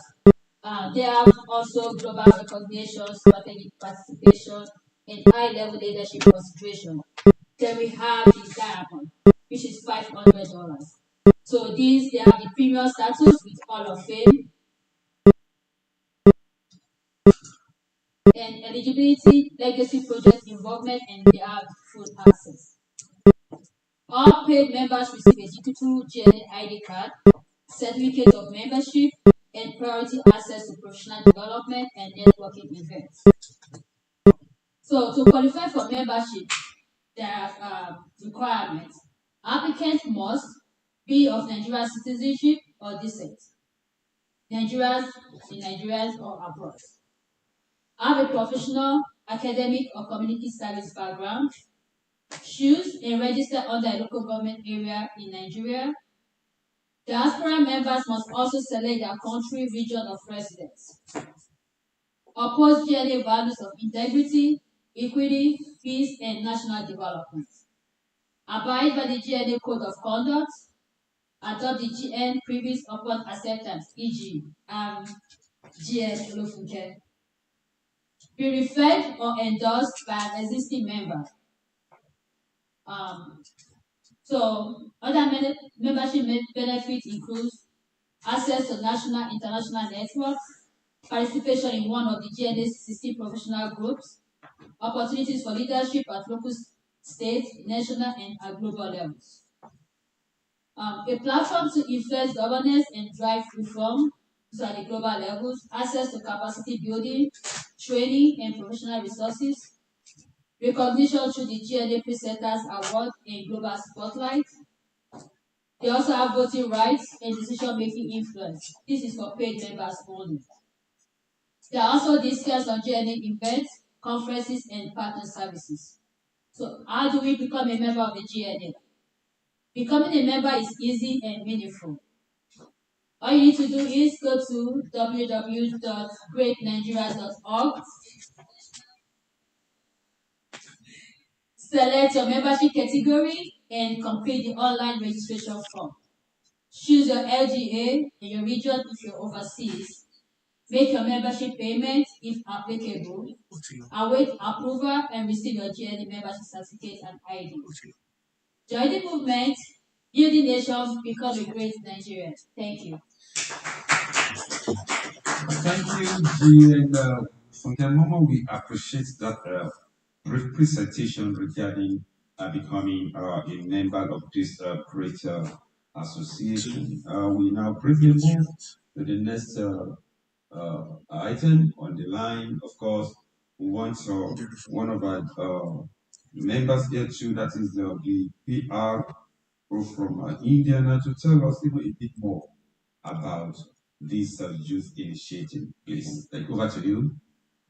They have also global recognition, strategic participation, and high-level leadership consideration. Then we have the diamond, which is $500. So these, they have the premium status with Hall of Fame and eligibility, legacy project involvement, and they have full access. All paid members receive a digital GNA ID card, certificate of membership, and priority access to professional development and networking events. So to qualify for membership, there are requirements. Applicants must be of Nigerian citizenship or descent, Nigerians in Nigeria or abroad, have a professional, academic, or community service background, choose and register under a local government area in Nigeria. Diaspora members must also select their country region of residence. Oppose GNA values of integrity, equity, peace, and national development. Abide by the GNA Code of Conduct. Adopt the GN previous upon acceptance, e.g., GN Olofunke. Be referred or endorsed by an existing member. So other membership benefits include access to national international networks, participation in one of the GNA's 16 professional groups, opportunities for leadership at local, state, national, and global levels. A platform to influence governance and drive reform, these are the global levels, access to capacity building, training, and professional resources, recognition through the GNA Presenters Award and Global Spotlight, They also have voting rights and decision-making influence. This is for paid members only. There are also discounts on GNA events, conferences, and partner services. So how do we become a member of the GNA? Becoming a member is easy and meaningful. All you need to do is go to www.greatnigeria.org, select your membership category, and complete the online registration form. Choose your LGA in your region if you're overseas. Make your membership payment if applicable. Await approval and receive your GNA membership certificate and ID. Join the movement, building nations, become a great Nigerian. Thank you. Thank you, G. And from the moment we appreciate that brief presentation regarding becoming a member of this great association. We now briefly move to the next item on the line. Of course, we want one of our members here too, that is the PR from India, to tell us even a bit more about this youth initiative. Please, over to you,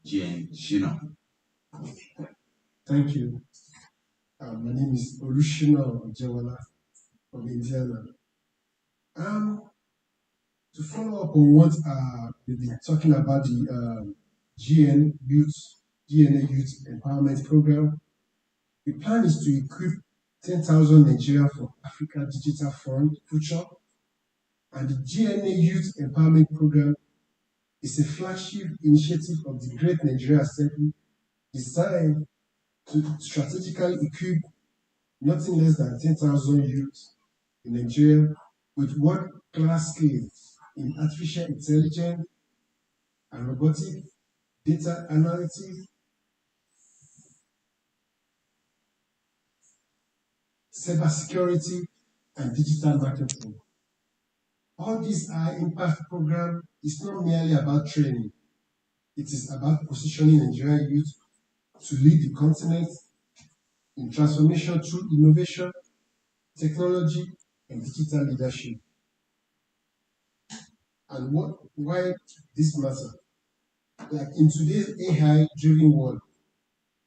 Jane Shino. Thank you. My name is Olushino Ojewala from Indiana. To follow up on what we've been talking about, the GNA Youth Empowerment Program, the plan is to equip 10,000 Nigeria for Africa Digital Fund Future, and the GNA Youth Empowerment Program is a flagship initiative of the Great Nigeria Assembly designed to strategically equip nothing less than 10,000 youths in Nigeria with world-class skills in artificial intelligence and robotic data analytics, cybersecurity, and digital marketing. All these high impact programs is not merely about training. It is about positioning Nigerian youth to lead the continent in transformation through innovation, technology, and digital leadership. And why this matters? Like in today's AI-driven world,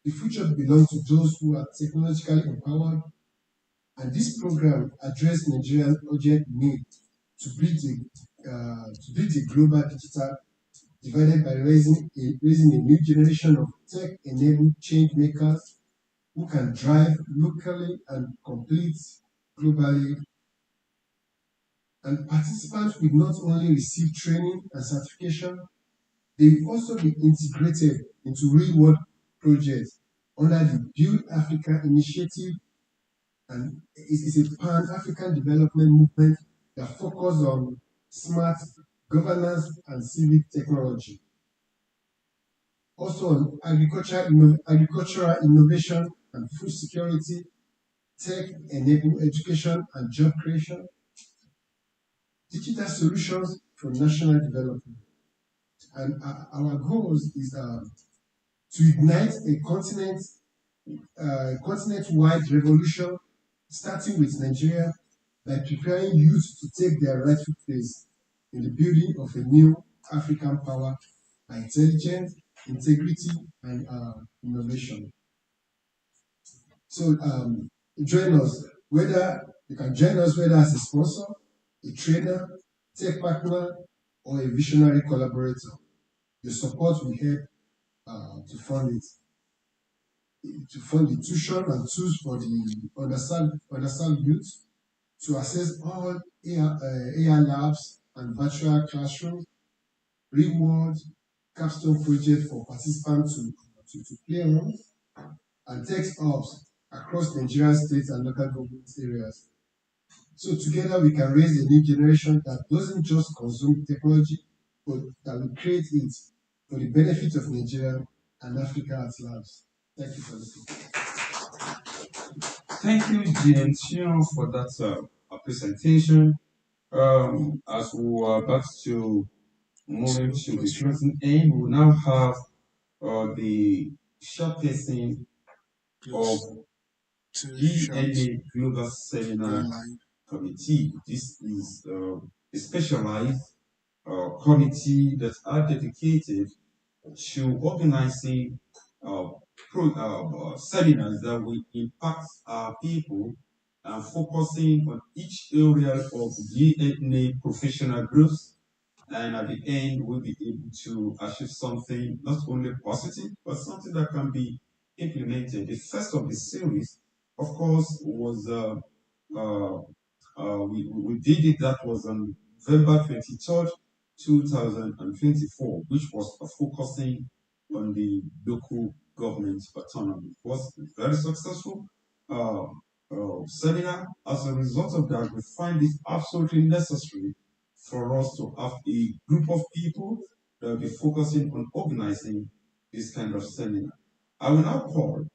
the future belongs to those who are technologically empowered, and this program addresses Nigeria's urgent need to bridge the global digital divided by raising a new generation of tech-enabled change makers who can drive locally and compete globally. And participants will not only receive training and certification, they will also be integrated into real-world projects under the Build Africa initiative, and it is a pan-African development movement that focuses on smart governance and civic technology. Also on agricultural innovation and food security, tech-enabled education and job creation, digital solutions for national development. And our goals is to ignite a continent-wide revolution, starting with Nigeria, by preparing youth to take their rightful place in the building of a new African power by intelligence, integrity, and innovation. So join us, you can join us whether as a sponsor, a trainer, tech partner, or a visionary collaborator. Your support will help to fund it. To fund the tuition and tools for the underserved youth, to access all AR labs and virtual classrooms, reward capstone project for participants to play on, and tech hubs across Nigerian states and local government areas. So together we can raise a new generation that doesn't just consume technology, but that will create it for the benefit of Nigeria and Africa at large. Thank you for listening. Thank you, Jane, for that presentation. As we are about to move to the closing aim, we will now have the showcasing of GNA Global Seminar Committee. This is a specialized committee that are dedicated to organizing seminars that will impact our people and focusing on each area of GNA professional growth. And at the end, we'll be able to achieve something not only positive, but something that can be implemented. The first of the series, of course, was uh, we did it. That was on November 23rd, 2024, which was focusing on the local government autonomy. It was very successful uh, seminar. As a result of that, we find it absolutely necessary for us to have a group of people that will be focusing on organizing this kind of seminar. I will now call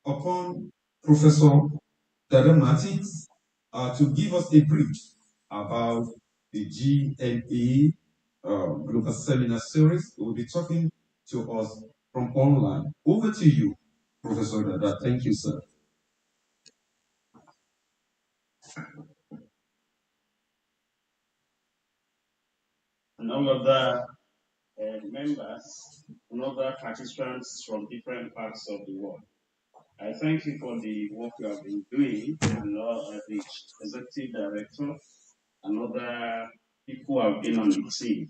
upon Professor Dada to give us a brief about the GNA Global Seminar Series. He will be talking to us from online. Over to you, Professor Dada. Thank you, sir. And all of the members and other participants from different parts of the world. I thank you for the work you have been doing, and the executive director and other people who have been on the team.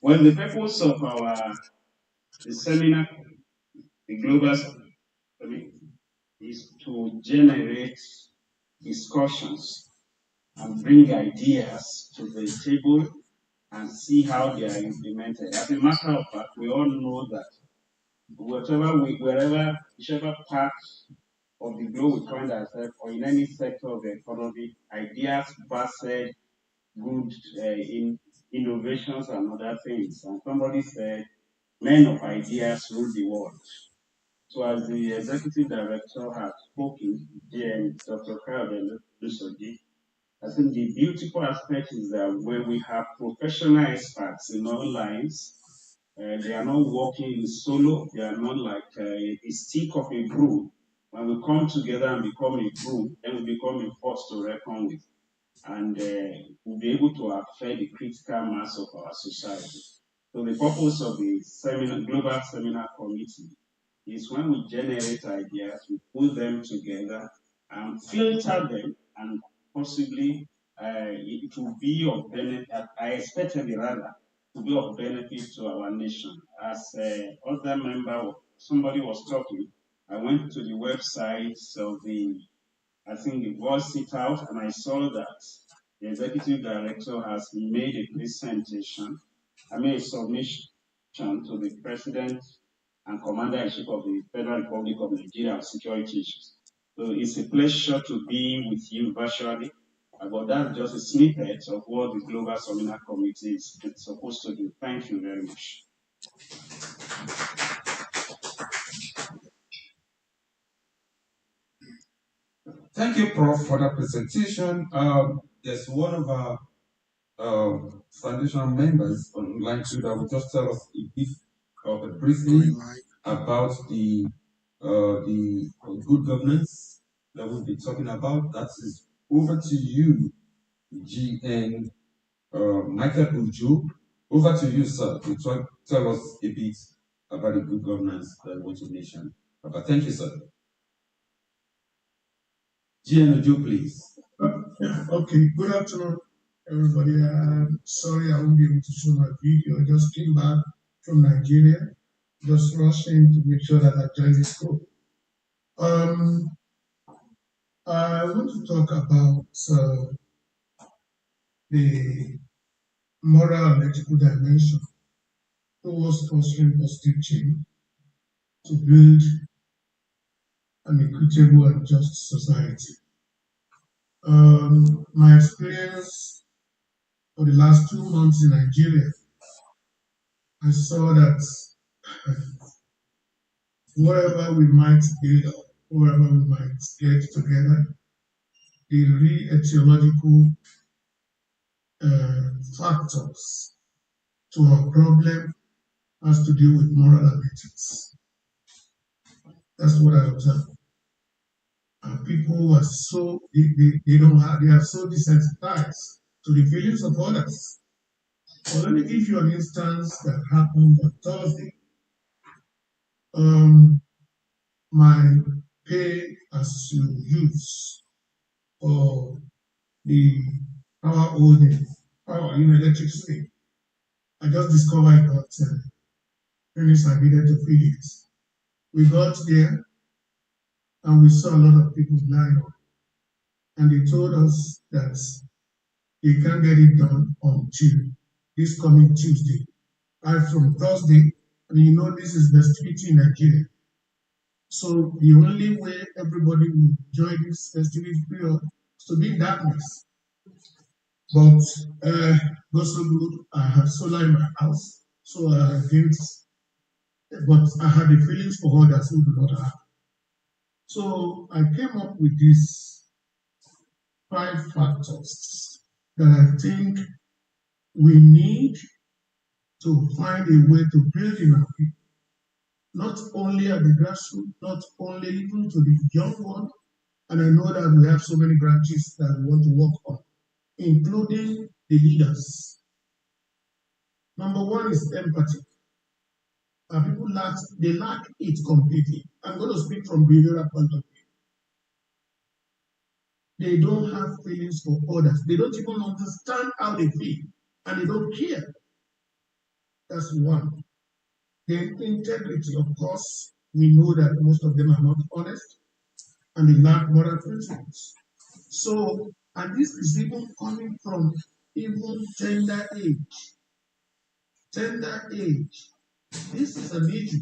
Well, the purpose of the seminar, the global seminar, is to generate discussions and bring ideas to the table and see how they are implemented. As a matter of fact, we all know that whichever part of the globe we find ourselves, or in any sector of the economy, ideas versus good in innovations and other things. And somebody said, men of ideas rule the world. So as the executive director has spoken, Dr. Kayode Lusoji, I think the beautiful aspect is that when we have professional experts in all lines, they are not working in solo, they are not like a stick of a broom. When we come together and become a broom, then we become a force to reckon with. And we'll be able to affect the critical mass of our society. So the purpose of the Global Seminar Committee is when we generate ideas, we put them together and filter them, and possibly it will be of benefit, I expected it rather, to be of benefit to our nation. As other member, somebody was talking, I went to the website of I think the voice it out, and I saw that the executive director has made a presentation, a submission to the president and commander-in-chief of the Federal Republic of Nigeria on security issues. So it's a pleasure to be with you virtually. But that's just a snippet of what the Global Seminar Committee is supposed to do. Thank you very much. Thank you, Prof, for that presentation. There's one of our foundational members online too that will just tell us briefly about the good governance that we'll be talking about. That is over to you, GN Michael Uju. Over to you, sir, to tell us a bit about the good governance that we want to mention. Thank you, sir. GN Uju, please. Okay, good afternoon, everybody. Sorry I won't be able to show my video. I just came back from Nigeria, just rushing to make sure that I join this group. I want to talk about the moral and ethical dimension towards fostering positive change to build an equitable and just society. My experience for the last 2 months in Nigeria, I saw that whatever we might build up, whatever we might get together, the real etiological factors to our problem has to do with moral and ethics. That's what I observed. people are so they don't have they are so desensitized to the feelings of others. Well, let me give you an instance that happened on Thursday. My pay as you use for the power holding, power in electricity. I just discovered that things I needed to fill it. We got there and we saw a lot of people line up, and they told us that they can't get it done until this coming Tuesday. Right from Thursday, and you know this is festivity in Nigeria. So the only way everybody will enjoy this festivity period is to be in darkness. But God so good, I had solar in my house, so I didn't. But I had the feelings for others who do not have. So I came up with these 5 factors that I think we need to find a way to build in our people, not only at the grassroots, not only even to the young one. And I know that we have so many branches that we want to work on, including the leaders. Number one is empathy. People lack it completely. I'm going to speak from behavioral point of view. They don't have feelings for others. They don't even understand how they feel, and they don't care. That's one. Then integrity. Of course, we know that most of them are not honest, and they lack moral principles. So, and this is even coming from even tender age. Tender age. This is an issue.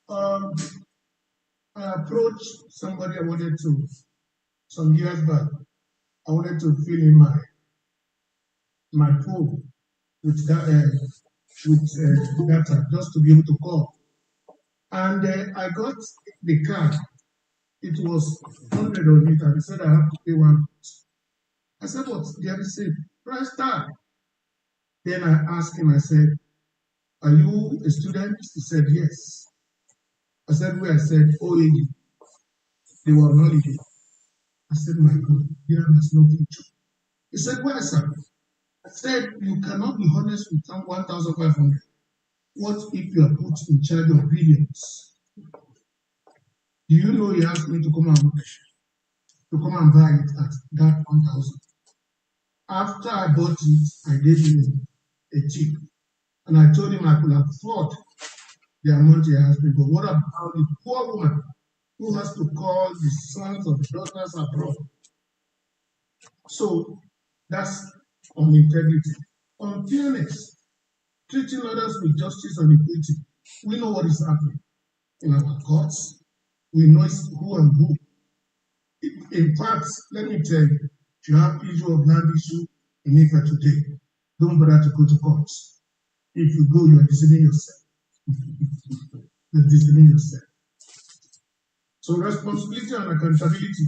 I approached somebody I wanted to, some years back, I wanted to fill in my phone with that data just to be able to call. And I got the card. It was 100 on it, and he said I have to pay one. I said, what? They have said, press star. Then I asked him, I said, are you a student? He said, yes. I said, where? I said, OAU. They were on holiday. I said, my God, here there's no future. He said, where, sir? I said, you cannot be honest with 1,500. What if you are put in charge of billions? Do you know he asked me to come and buy it at that 1,000? After I bought it, I gave him a tip. And I told him I could afford the amount he asked me. But what about the poor woman who has to call the sons or the daughters abroad? So that's on integrity. On fairness, treating others with justice and equity. We know what is happening in our courts. We know who and who. In fact, let me tell you, if you have issue of land issue in Ife today, don't bother to go to court. If you go, you are deceiving yourself. You're deceiving yourself. So responsibility and accountability.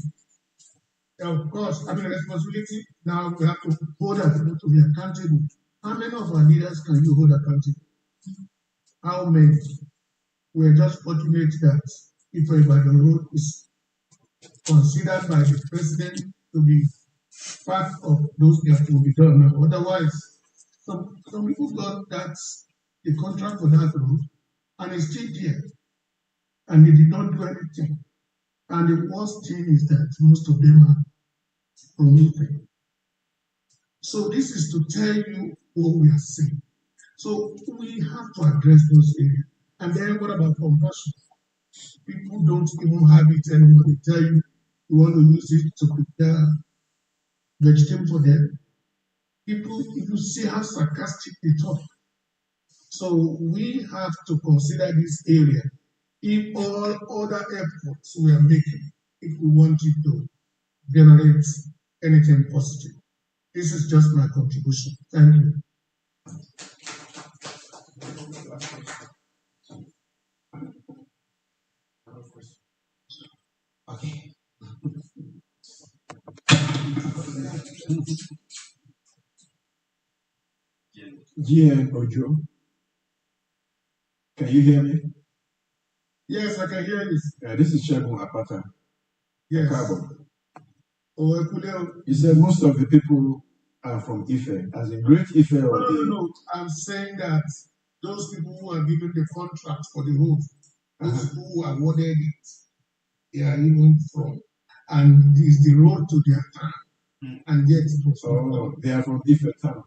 Of course, responsibility, now we have to hold our people to be accountable. How many of our leaders can you hold accountable? How many? We're just fortunate that if Ibadan Road is considered by the president to be part of those that will be done now. Otherwise, some people got the contract for that road, and it's still there, and they did not do anything. And the worst thing is that most of them are from Ife. So this is to tell you what we are saying. So we have to address those areas. And then what about compassion? People don't even have it anymore. They tell you you want to use it to prepare vegetable for them. People, if you see how sarcastic they talk. So we have to consider this area in all other efforts we are making if we want it to generate anything positive. This is just my contribution. Thank you. Okay. GN Ojo, can you hear me? Yes, I can hear you. This is Shegun Apata. Yes. Carbon. Oh, Ekuleo. You said most of the people are from Ife, as in Great Ife or No. I'm saying that those people who are given the contract for the road, those people who awarded it, they are even from, and it's the road to their town, and yet it was not done. they are from Ife town.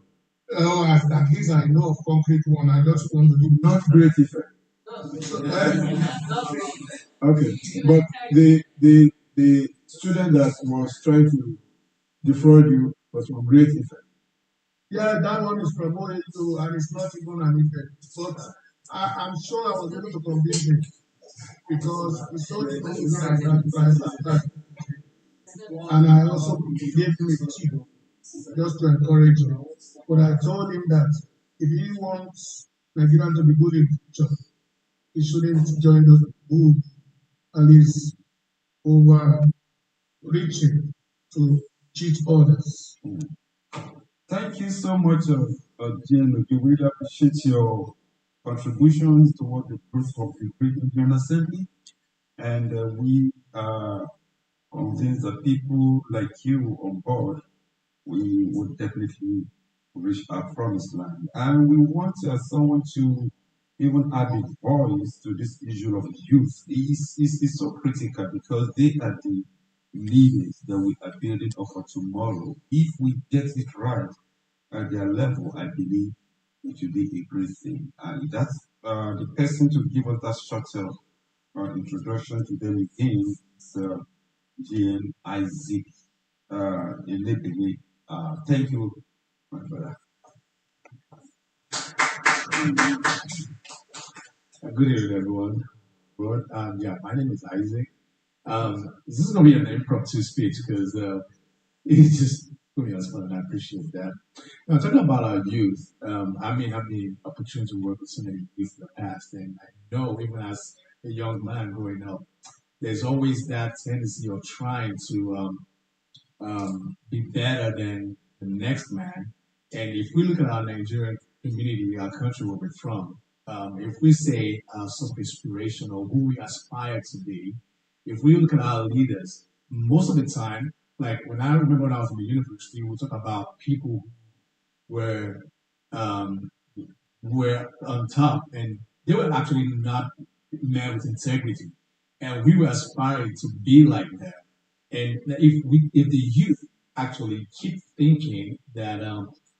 Oh, at least I know of concrete one. I just want to do Not Great Ife. Okay, but the student that was trying to defraud you was from Great Ife. Yeah, that one is from OA2 and it's not even an effect. But I'm sure I was able to convince him because he sold it to me at that price at that. And I also gave him a tip just to encourage him. But I told him that if he wants Nigeria to be good in the future, he shouldn't join those who at least overreaching to cheat others. Thank you so much, GNA. We really appreciate your contributions toward the growth of the Great Indian Assembly. And we are convinced that people like you on board, we would definitely reach our promised land. And we want someone to even add a voice to this issue of youth. It's so critical because they are the leaders that we are building up for tomorrow. If we get it right at their level, I believe it will be a great thing. And that's the person to give us that short introduction to them again is GN Isaac Elebele. Thank you, my brother. Good evening, everyone. Yeah, my name is Isaac. This is going to be an impromptu speech because it's just going to be fun, and I appreciate that. Now, talking about our youth, I mean, I've the opportunity to work with so many youth in the past, and I know even as a young man growing up, there's always that tendency of trying to be better than the next man. And if we look at our Nigerian community, our country where we're from, if we say our self-inspiration or who we aspire to be, if we look at our leaders, most of the time, like when I remember when I was in the university, we talk about people who were um, were on top and they were actually not men with integrity. And we were aspiring to be like them. And if the youth actually keep thinking that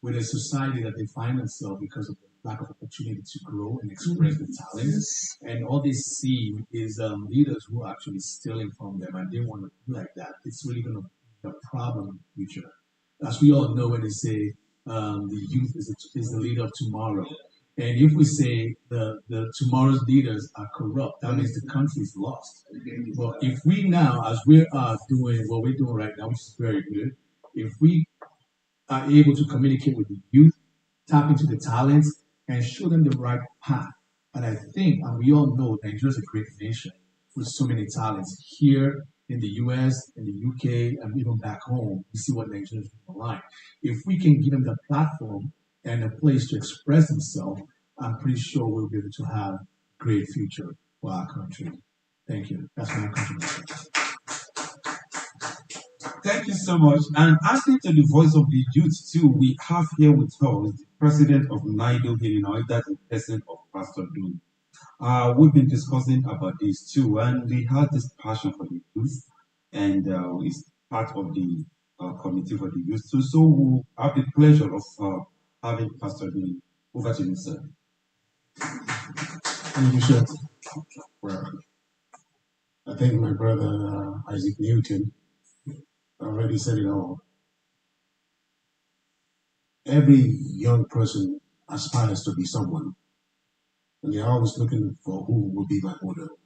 with a society that they find themselves because of the lack of opportunity to grow and express the talents, and all they see is leaders who are actually stealing from them, and they want to be like that, it's really going to be a problem in the future. As we all know, when they say the youth is the leader of tomorrow, and if we say the tomorrow's leaders are corrupt, that means the country is lost. But if we now, as we are doing what we're doing right now, which is very good, if we are able to communicate with the youth, tap into the talents, and show them the right path. And I think, and we all know, Nigeria is a great nation with so many talents here in the US, in the UK, and even back home. We see what Nigerians do online. If we can give them the platform and a place to express themselves, I'm pretty sure we'll be able to have a great future for our country. Thank you. That's my contribution. Thank you so much. And adding to the voice of the youth too, we have here with us the president of NIDO, Illinois, that's the person of Pastor Doom. We've been discussing about this too, and we had this passion for the youth, and it's part of the committee for the youth too. So we'll have the pleasure of having Pastor Doom. Over to you, sir. Thank you, sir. Well, I think my brother Isaac Newton already said it all. Every young person aspires to be someone, and they're always looking for who will be my model.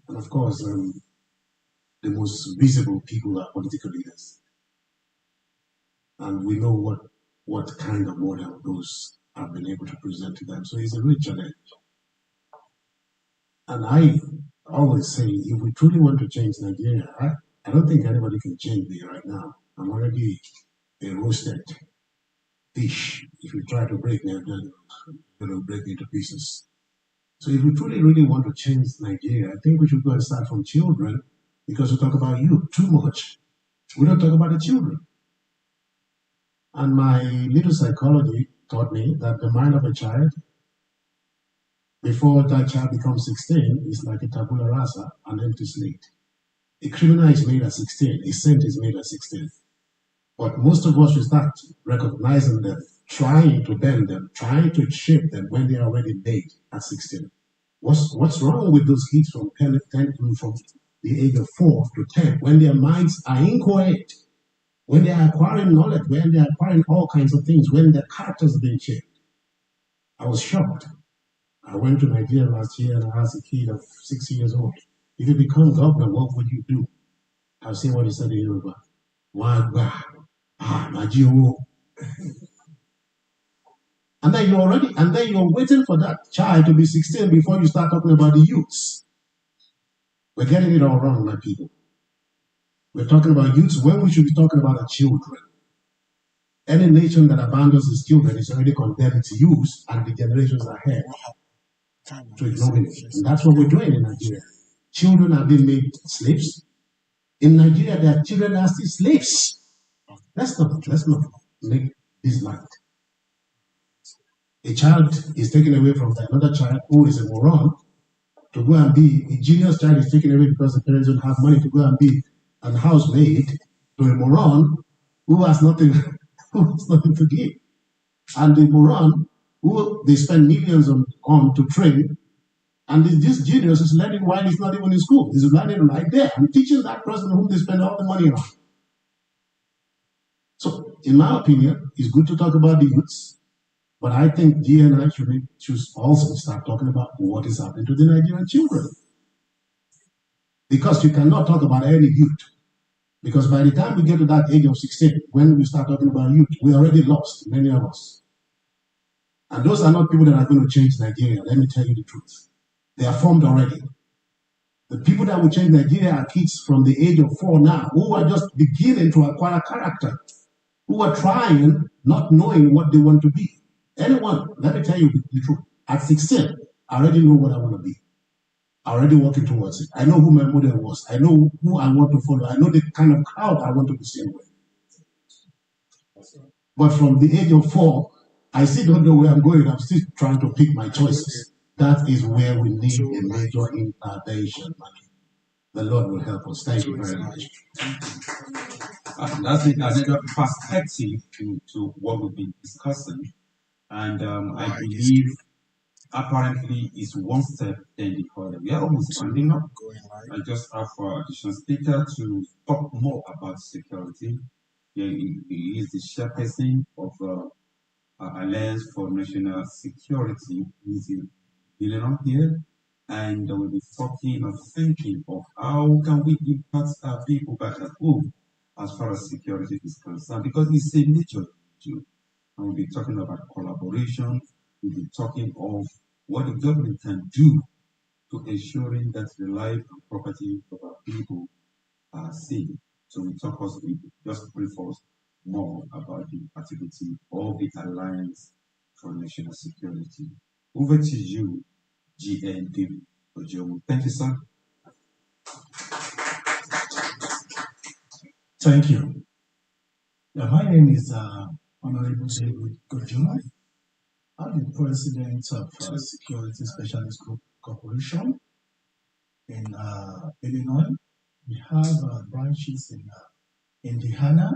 And of course, the most visible people are political leaders, and we know what kind of model those have been able to present to them. So it's a real challenge. And I always say, if we truly want to change Nigeria, I don't think anybody can change me right now. I'm already a roasted fish. If you try to break me, then it'll break me to pieces. So if we truly, really want to change Nigeria, I think we should go and start from children because we talk about youth too much. We don't talk about the children. And my little psychology taught me that the mind of a child, before that child becomes 16, is like a tabula rasa, an empty slate. A criminal is made at 16, a saint is made at 16. But most of us should start recognizing them, trying to bend them, trying to shape them when they are already made at 16. What's wrong with those kids from from the age of 4 to 10, when their minds are inchoate, when they are acquiring knowledge, when they are acquiring all kinds of things, when their characters are being shaped? I was shocked. I went to Nigeria last year and I asked a kid of 6 years old, if you become governor, what would you do? I'll say what he said in Yoruba. Wagba. Majiwo. And then you're waiting for that child to be 16 before you start talking about the youths. We're getting it all wrong, my people. We're talking about youths when we should be talking about our children. Any nation that abandons its children is already condemned to use, and the generations ahead to ignore it. And that's what we're doing in Nigeria. Children are being made slaves. In Nigeria, there are children that are still slaves. Let's not make this light. A child is taken away from another child who is a moron to go and be a genius child is taken away because the parents don't have money to go and be an housemaid to a moron who has nothing, who has nothing to give. And the moron who they spend millions on to train, and this genius is learning while he's not even in school. He's learning right there and teaching that person whom they spend all the money on. So, in my opinion, it's good to talk about the youths, but I think GNI should also start talking about what is happening to the Nigerian children. Because you cannot talk about any youth. Because by the time we get to that age of 16, when we start talking about youth, we're already lost, many of us. And those are not people that are going to change Nigeria, let me tell you the truth. They are formed already. The people that will change Nigeria are kids from the age of 4 now, who are just beginning to acquire character, who are trying, not knowing what they want to be. Anyone, let me tell you the truth. At 16, I already know what I want to be. I already working towards it. I know who my model was. I know who I want to follow. I know the kind of crowd I want to be seen with. But from the age of 4, I still don't know where I'm going. I'm still trying to pick my choices. That is where we need a major intervention. The Lord will help us. Thank you very much. That's another perspective to what we've been discussing. And I believe apparently it's one step then the other. We are almost winding up. I just have for additional speaker to talk more about security. He is the chairperson of Alliance for National Security. He's in Illinois here, and we'll be talking or thinking of how can we impact our people back at home as far as security is concerned, because it's a nature issue. And we'll be talking about collaboration. We'll be talking of what the government can do to ensuring that the life and property of our people are safe. So we just brief us more about the activity of the Alliance for National Security. Over to you, GND Ojomo. Thank you, sir. Thank you. My name is Honorable David Gojuma. I'm the president of Security Specialist Group Corporation in Illinois. We have branches in Indiana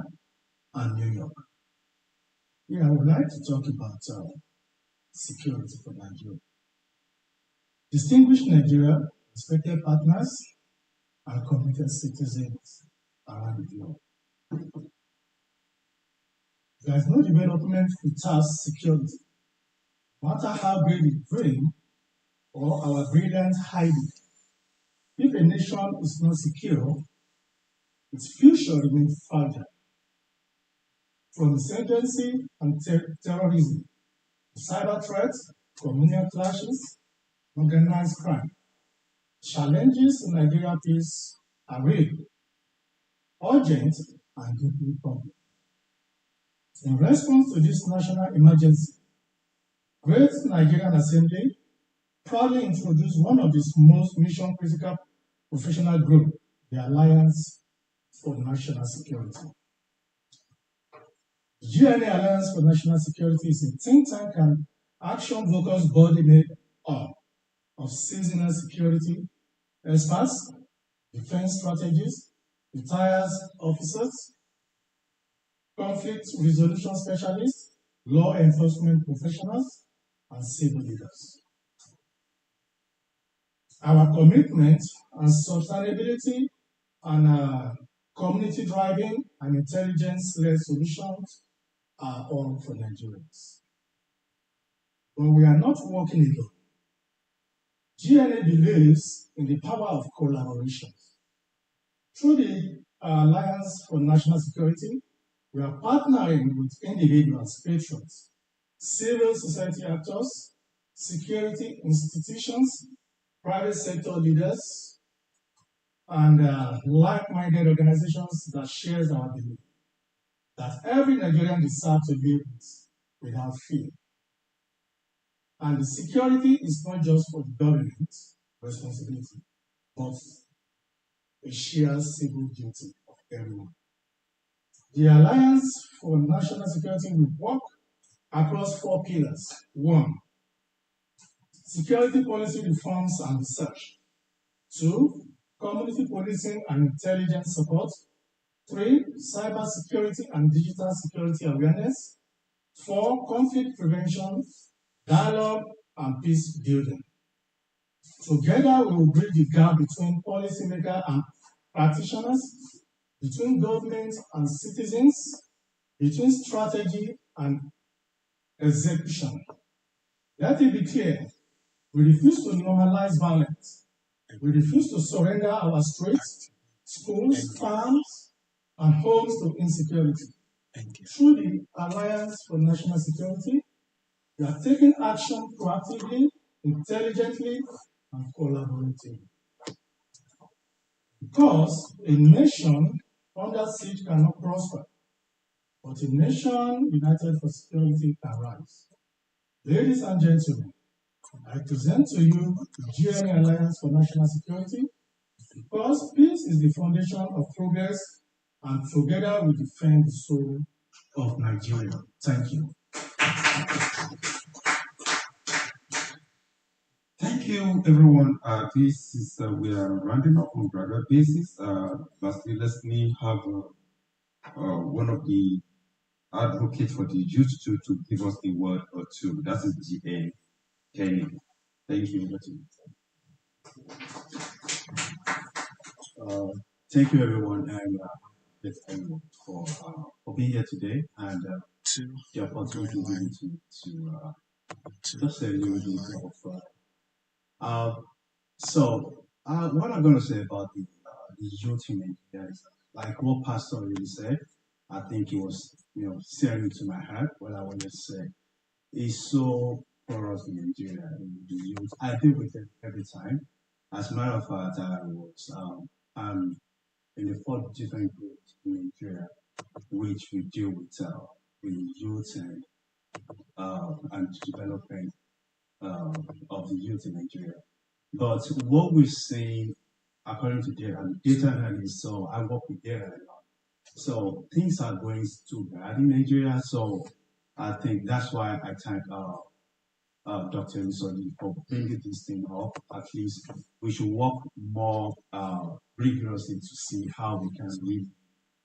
and New York. I would like to talk about security for Nigeria. Distinguished Nigeria, respected partners, and committed citizens around the globe. There is no development without security. No matter how great the dream or our brilliant hide it, if a nation is not secure, its future remains fragile. From insurgency and terrorism, cyber threats, communal clashes, organized crime, challenges in Nigeria face are real, urgent, and deeply complex. In response to this national emergency, Great Nigerian Assembly proudly introduced one of its most mission-critical professional groups, the Alliance for National Security. GNA Alliance for National Security is a think tank and action-focused body made up of seasonal security experts, defense strategists, retired officers, conflict resolution specialists, law enforcement professionals, and civil leaders. Our commitment and sustainability and community driving and intelligence-led solutions are all for Nigerians. But we are not working alone. GNA believes in the power of collaboration. Through the Alliance for National Security, we are partnering with individuals, patrons, civil society actors, security institutions, private sector leaders, and like-minded organizations that shares our belief that every Nigerian deserves to live without fear. And the security is not just for the government responsibility, but a shared civil duty of everyone. The Alliance for National Security will work across 4 pillars. 1, security policy reforms and research. 2, community policing and intelligence support. 3, cyber security and digital security awareness. 4, conflict prevention, dialogue, and peace building. Together, we will bridge the gap between policymakers and practitioners, between government and citizens, between strategy and execution. Let it be clear, we refuse to normalize violence. We refuse to surrender our streets, schools, farms, and homes to insecurity. Through the Alliance for National Security, we are taking action proactively, intelligently, and collaboratively. Because a nation under siege cannot prosper, but a nation united for security can rise. Ladies and gentlemen, I present to you the GNA Alliance for National Security because peace is the foundation of progress, and together we defend the soul of Nigeria. Thank you. Thank you, everyone. This is we are rounding up on graduate basis. Lastly, let me have one of the advocates for the youth to give us a word or two. That is GA Kenny. Thank you. Thank you, everyone, and everyone for being here today and the opportunity given to just say a little bit of. What I'm going to say about the youth in Nigeria is like what Pastor really said. I think it was staring into my heart what I wanted to say. It's so for us in Nigeria, the youth. I deal with it every time. As a matter of fact, I was in the 4 different groups in Nigeria, which we deal with the youth and development of the youth in Nigeria. But what we see, according to data analysis, so I work with data a lot. So things are going too bad in Nigeria. So I think that's why I thank Dr. Lusodi for bringing this thing up. At least we should work more rigorously to see how we can really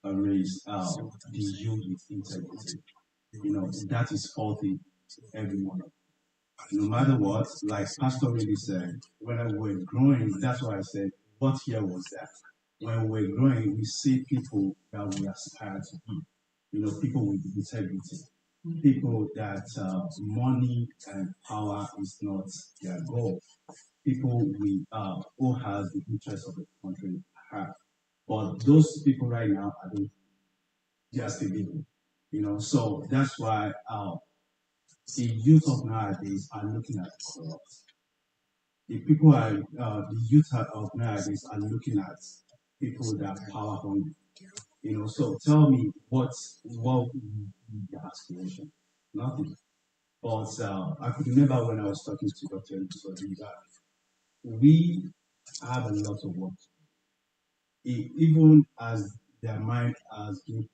raise the youth with integrity. That is faulty everyone. No matter what, like Pastor really said, when we're growing, that's why I said, what year was that? When we're growing, we see people that we aspire to be. People with integrity, people that money and power is not their goal. People who has the interest of the country at heart. But those people right now are just illegal. So that's why the youth of nowadays are looking at corrupt. The youth of nowadays are looking at people that are power hungry. So tell me what would be the aspiration? Nothing. But I could remember when I was talking to Dr. Lusodi that we have a lot of work. even as their mind has been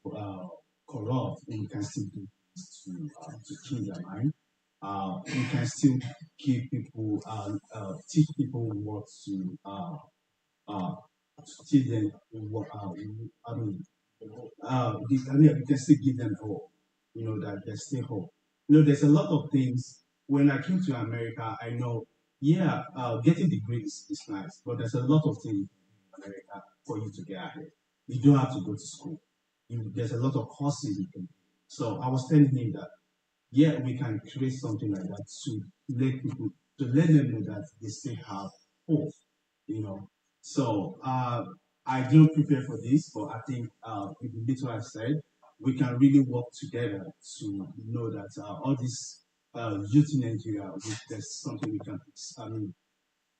corrupt, we can still do this to change their mind. We can still give people, teach people what uh, to teach them what, we can still give them hope. That there's still hope. There's a lot of things. When I came to America, I know, yeah, getting degrees is nice, but there's a lot of things in America for you to get ahead. You don't have to go to school. There's a lot of courses you can do. So I was telling him that, yeah, we can create something like that to let them know that they still have hope. you know. So I do prepare for this, but I think with the little I've said, we can really work together to know that all these youth in Nigeria, there's something we can,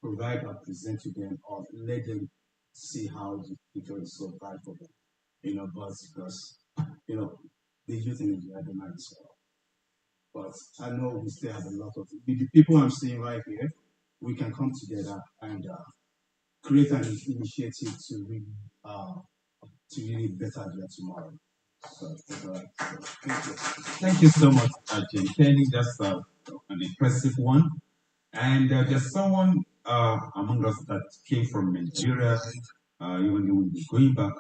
provide or present to them, or let them see how the future is so bright for them. But because the youth in Nigeria, they might as well. But I know we still have a lot of the people I'm seeing right here. We can come together and create an initiative to really better their tomorrow. So, Thank you so much, Jane Kenny. That's an impressive one. And there's someone among us that came from Nigeria, even though we'll be going back.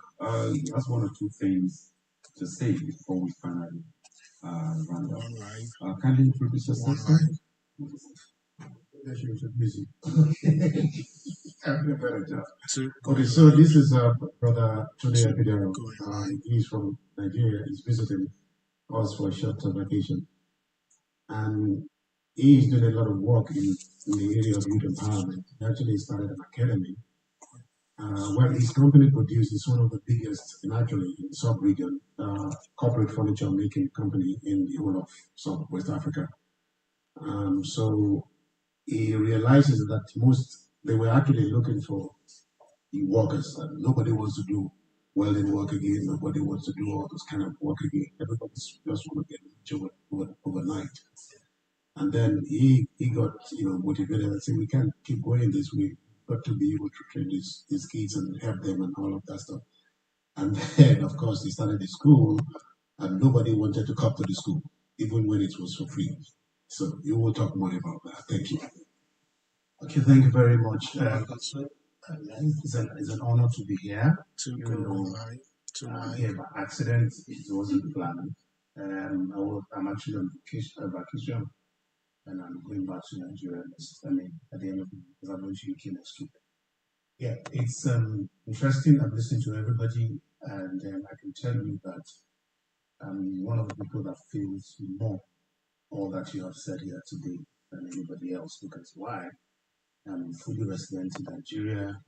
He has one or two things to say before we finally round up. Kindly introduce yourself, sir. Busy. A better job. Okay, so this is Brother Tony Abidero. He's from Nigeria. He's visiting us for a short-term vacation. And he's doing a lot of work in the area of youth empowerment. He actually started an academy where his company produces one of the biggest, actually, in the sub-region, corporate furniture making company in the whole of West Africa. So he realizes that they were actually looking for workers. Nobody wants to do welding work again. Nobody wants to do all this kind of work again. Everybody's just want to get rich overnight. And then he got motivated and said, we can't keep going this way. Got to be able to train these kids and help them and all of that stuff. And then, of course, he started the school, and nobody wanted to come to the school, even when it was for free. So you will talk more about that. Thank you. Okay, thank you very much. It's an honor to be here. Even though I'm here by accident, it wasn't planned. I'm actually on vacation, and I'm going back to Nigeria at the end of the year, because I'm going to UK next week. Yeah, it's interesting. I've listened to everybody, and I can tell you that I'm one of the people that feels more all that you have said here today than anybody else. Because why? I'm fully resident in Nigeria.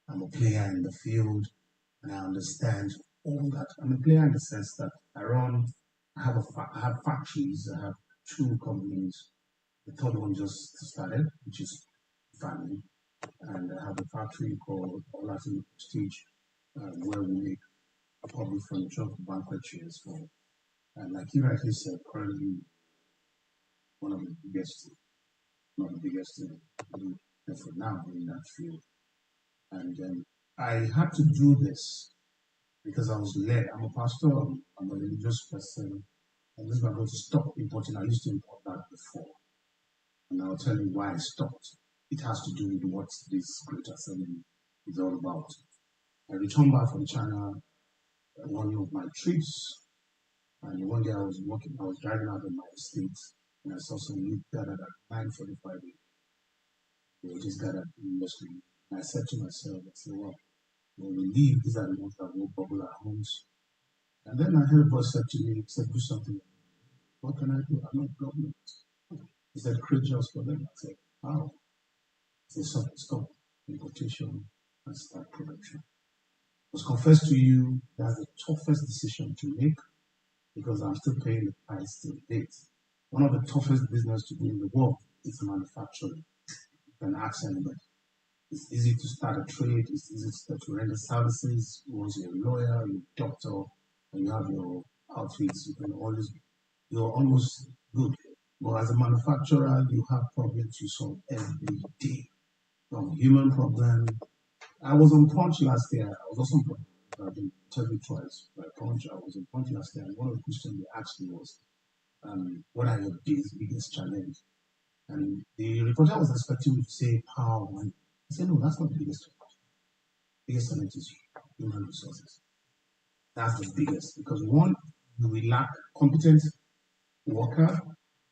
I'm a player in the field, and I understand all that. I'm a player in the sense that I have factories. I have two companies. The third one just started, which is family. And I have a factory called Olatin Prestige, where we make public furniture for banquet chairs for. And like you rightly said, currently one of the biggest, not the biggest for now in that field. And I had to do this because I was led. I'm a pastor, I'm a religious person. And this is not going to stop importing. I used to import that before. And I'll tell you why I stopped. It has to do with what this great assembly is all about. I returned back from China one of my trips, and one day I was driving out of my estate, and I saw some youth gathered at 9:45 a.m. They were just gathered in the street. And I said to myself, well, when we leave, these are the ones that will bubble our homes. And then I heard a voice said to me, do something. What can I do? I'm not government. He said, create jobs for them. I said, how? He said, stop importation and start production. I must confess to you, that's the toughest decision to make, because I'm still paying the price till date. One of the toughest business to do in the world is manufacturing. You can ask anybody. It's easy to start a trade, it's easy to render services. Once you're a lawyer, you're a doctor, and you have your outfits, you're almost good. But as a manufacturer, you have problems you solve every day. From human problem, I was on Punch last year. I was also on Punch. I've been interviewed twice by Punch. I was on Punch last year, and one of the questions they asked me was, what are your biggest challenge? And the reporter was expecting me to say power money. I said, no, that's not the biggest challenge. The biggest challenge is human resources. That's the biggest because one, you will lack competent worker,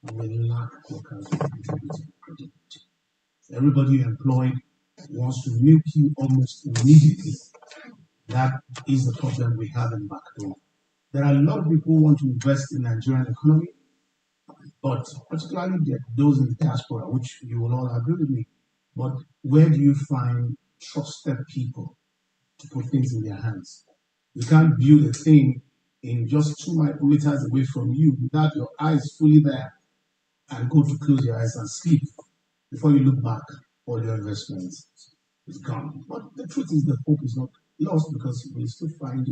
and will lack workers with integrity and credibility. Everybody you employed wants to milk you almost immediately. That is the problem we have in backdoor. There are a lot of people who want to invest in the Nigerian economy, but particularly those in the diaspora, which you will all agree with me. But where do you find trusted people to put things in their hands? You can't build a thing in just 2 meters away from you without your eyes fully there and go to close your eyes and sleep. Before you look back, all your investments is gone. But the truth is the hope is not lost because we still find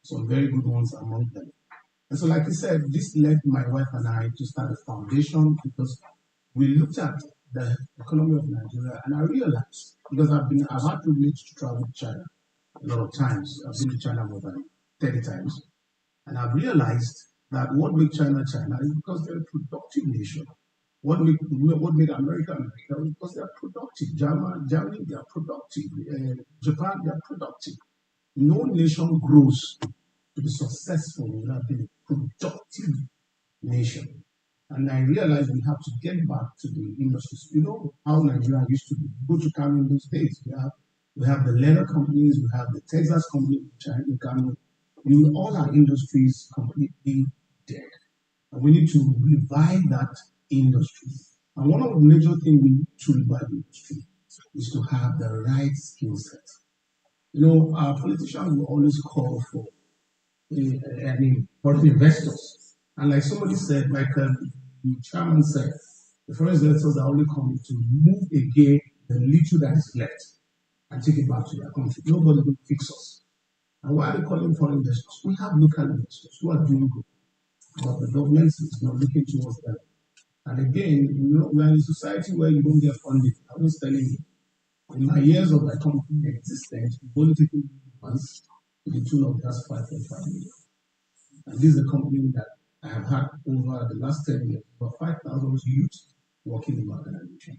some very good ones among them. And so, like I said, this led my wife and I to start a foundation because we looked at the economy of Nigeria and I realized, because I've had privilege to travel to China a lot of times. I've been to China more than 30 times. And I've realized that what makes China China is because they're a productive nation. What made America America is because they are productive. Germany, they are productive. Japan, they are productive. No nation grows to be successful without being a productive nation. And I realized we have to get back to the industries. You know how Nigeria used to be. Go to Kano in those days. We have the leather companies, we have the Texas company in Kano. All our industries completely dead. And we need to revive that industry. And one of the major things we need to revive the industry is to have the right skill set. Our politicians will always call for, for the investors. And like somebody said, the chairman said, the foreign investors are only coming to move again the little that is left and take it back to their country. Nobody will fix us. And why are they calling foreign investors? We have local investors who are doing good, but the government is not looking towards them. And again, we're in a society where you don't get funding. I was telling you, in my years of my company existence, we've only taken once to the tune of just 5.5 million. And this is a company that I have had over the last 10 years, over 5,000 youth working in my organization.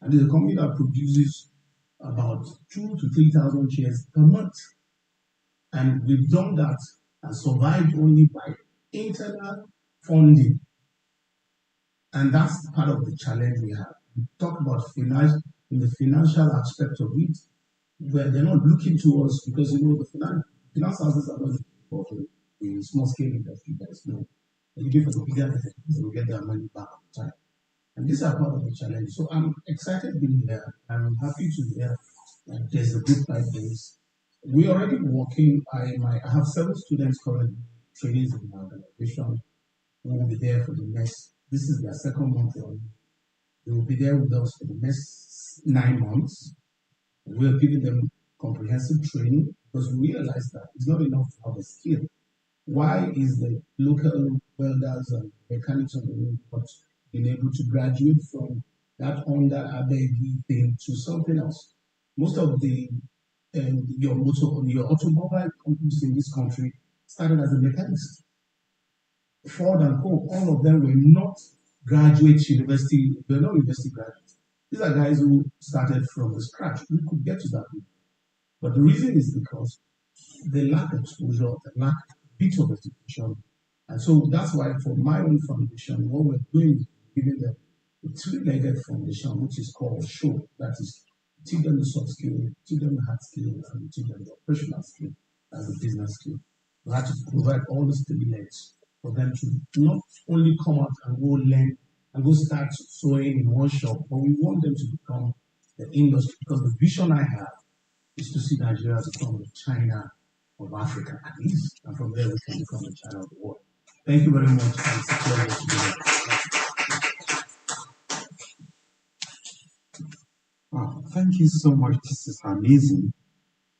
And it's a company that produces about 2,000 to 3,000 shares per month. And we've done that and survived only by internal funding. And that's part of the challenge we have. We talk about finance in the financial aspect of it, where they're not looking to us because the finance houses are not looking for the small scale industry that is no. They're looking for the bigger entities that will get their money back on time. And these are part of the challenge. So I'm excited being here. I'm happy to hear that there's a good pipeline. We're already working. I have 7 students currently trainees in my organization who will be there for the next. This is their second month. They will be there with us for the next 9 months. We're giving them comprehensive training because we realize that it's not enough to have a skill. Why is the local welders and mechanics on the road not being able to graduate from that under Abegi thing to something else? Most of your automobile companies in this country started as a mechanics. Ford and Co. All of them were not graduate university. They're not university graduates. These are guys who started from the scratch. We could get to that, but the reason is because they lack exposure, they lack a bit of education, and so that's why for my own foundation, what we're doing is giving them a 3-legged foundation, which is called SHOW. That is, teach them the soft skill, teach them the hard skill, and teach them the operational skill and the business skill. We have to provide all these 3 legs for them to not only come out and go learn and go start sewing in one shop, but we want them to become the industry because the vision I have is to see Nigeria become the China of Africa at least, and from there we can become the China of the world. Thank you very much. And it's a pleasure to be here. Wow, thank you so much. This is amazing.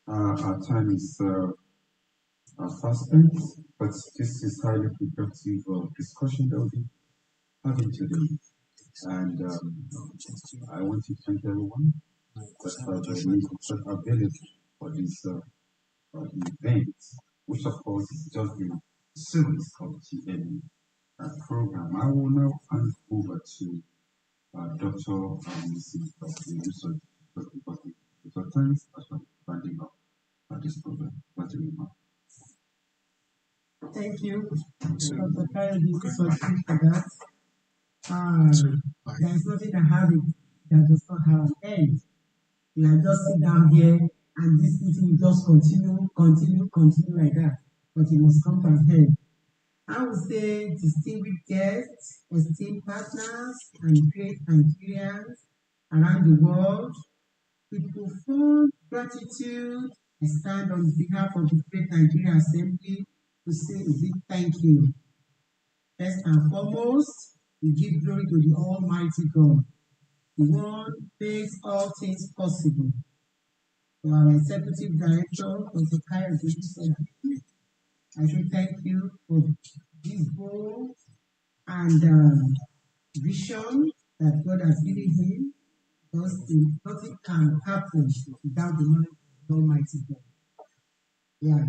Our time is fast spent, but this is highly productive discussion that we'll be having today. And I want to thank everyone that are available for this event, which of course is just the series of GNA program. I will now hand over to Dr. Mrs. Dr. Research Dr. Thanks for running up this program. What do you know? Thank you, Dr. Kayode, so much for that. There is nothing that has it that does not have an end. We are just sit down here and this meeting will just continue like that. But it must come to an end. I would say distinguished guests, esteemed partners, and great Nigerians around the world, with profound gratitude, I stand on behalf of the Great Nigerian Assembly to say a big thank you. First and foremost, we give glory to the Almighty God, the one who makes all things possible. To our Executive Director, Dr. Kayode, I say thank you for this goal and vision that God has given him, because nothing can happen without the knowledge of the Almighty God. Yeah,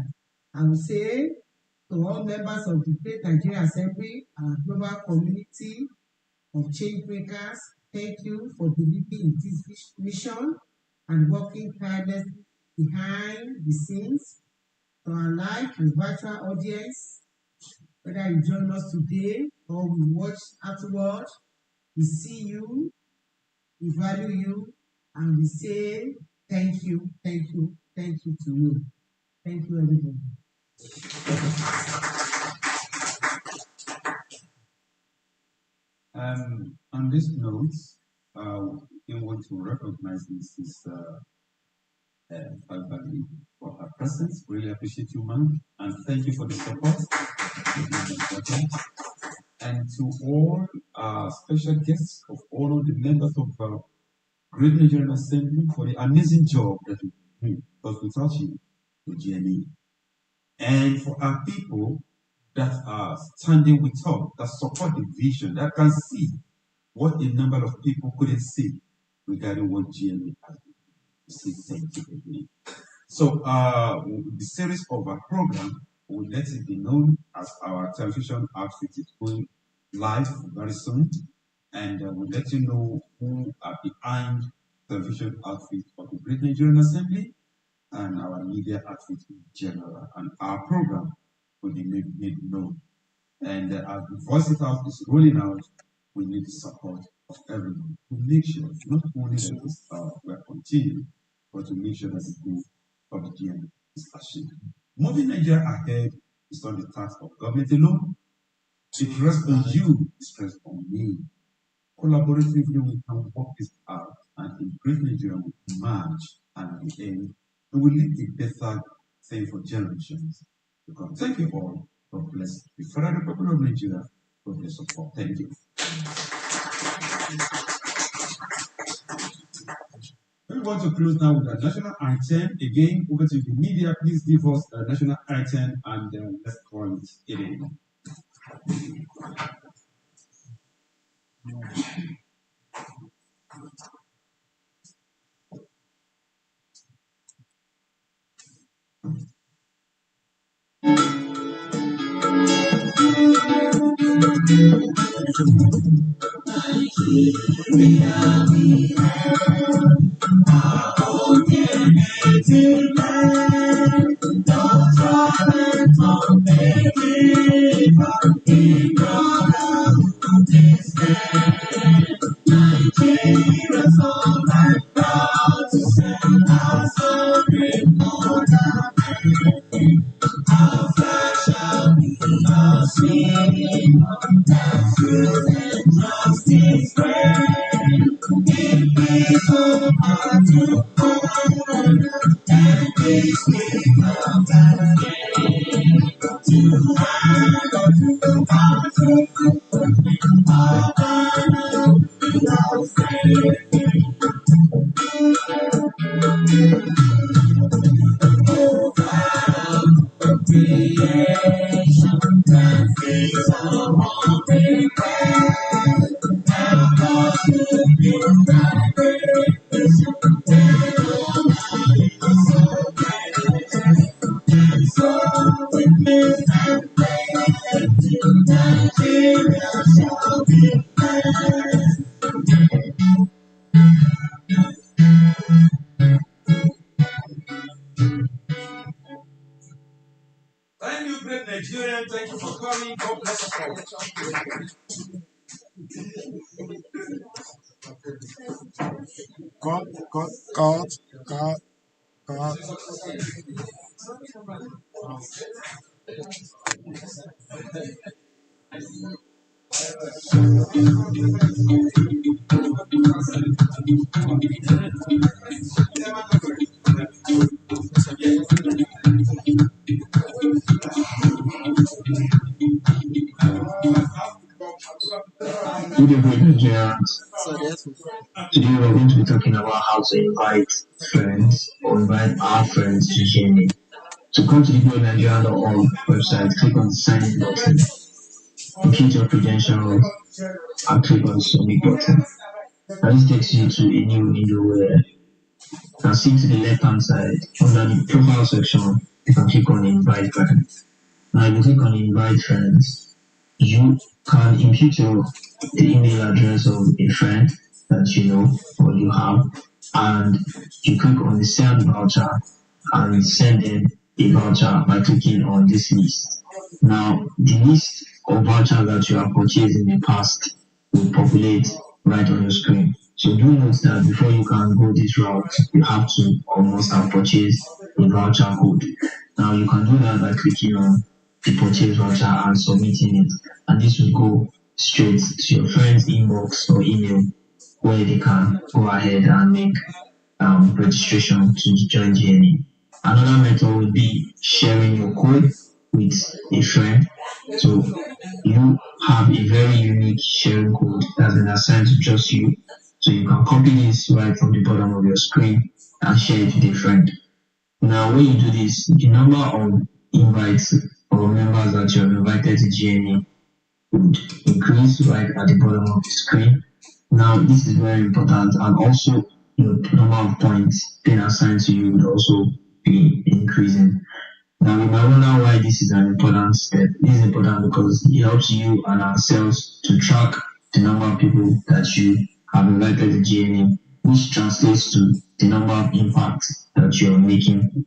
I would say to all members of the Great Nigerian Assembly, our global community of change makers, thank you for believing in this mission and working tirelessly behind the scenes. To our live and virtual audience, whether you join us today or we watch afterward, we see you, we value you, and we say thank you to you. Thank you, everybody. On this note, we want to recognize Mrs. Albany for her presence. Really appreciate you, ma'am, and thank you for the support. And to all special guests of all of the members of Great Nigerian Assembly for the amazing job that you do, because without you, the GNA. And for our people that are standing with us, that support the vision, that can see what a number of people couldn't see regarding what GNA has been. Say thank you again. So the series of our program will let it be known as our television outfit is going live very soon, and we'll let you know who are behind television outfit of the Great Nigerian Assembly and our media outfit in general, and our program will be made known. And as the voice it out is rolling out, we need the support of everyone to make sure not only that this will continue, but to make sure that the goal of the GNA is achieved. Moving Nigeria ahead is not the task of government alone. It rests on you, it rests on me. Collaboratively, we can work this out, and in Great Nigeria will emerge, and at the end, we will leave a better thing for generations to come. Thank you all. God bless the Federal Republic of Nigeria for their support. Thank you. We want to close now with a national anthem. Again, over to the media. Please give us a national anthem and let's call it in. Thank you, great Nigerian. Thank you for coming. God bless us all. God, God, God, God, God. Good evening, Nigerians. Today we're going to be talking about how to invite friends or invite our friends to GNA. To come to the GoNigeria.org website, click on the sign in button, input your credentials, and click on the submit button. And this takes you to a new window where you can see to the left hand side under the profile section, you can click on invite friends. Now if you click on invite friends, you can input the email address of a friend that you know or you have, and you click on the send voucher and send them a voucher by clicking on this list. Now, the list of vouchers that you have purchased in the past will populate right on your screen. So do note that before you can go this route, you have to or must have purchased a voucher code. Now you can do that by clicking on the purchase voucher and submitting it, and this will go straight to your friend's inbox or email where they can go ahead and make registration to join GNA. Another method would be sharing your code with a friend. So you have a very unique sharing code that's been assigned to just you. So you can copy this right from the bottom of your screen and share it with a friend. Now, when you do this, the number of invites or members that you have invited to GNA would increase right at the bottom of the screen. Now, this is very important, and also your number of points being assigned to you would also be increasing. Now, you might wonder why this is an important step. This is important because it helps you and ourselves to track the number of people that you have invited to GNA, which translates to the number of impacts that you are making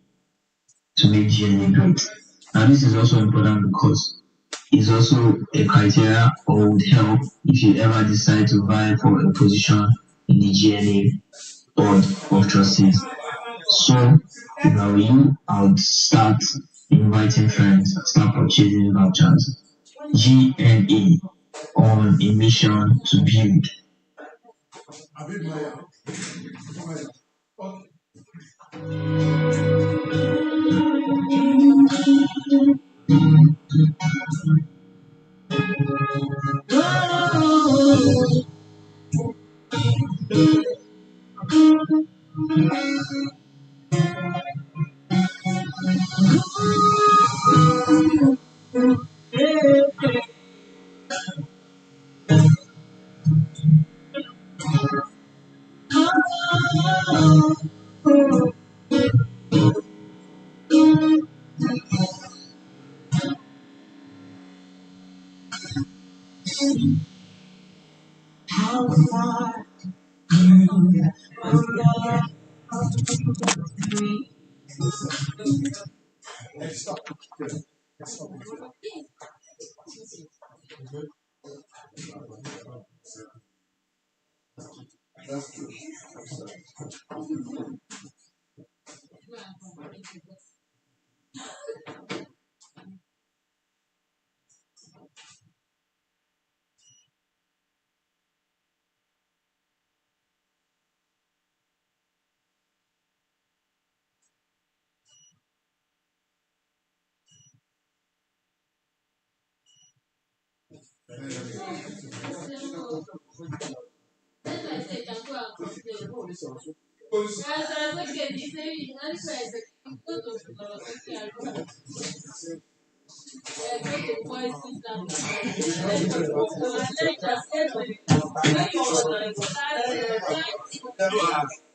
to make GNA great. Now, this is also important because it's also a criteria or would help if you ever decide to vie for a position in the GNA board of trustees. So, if I were you, I would start inviting friends, start purchasing vouchers. GNA on a mission to build. How far you have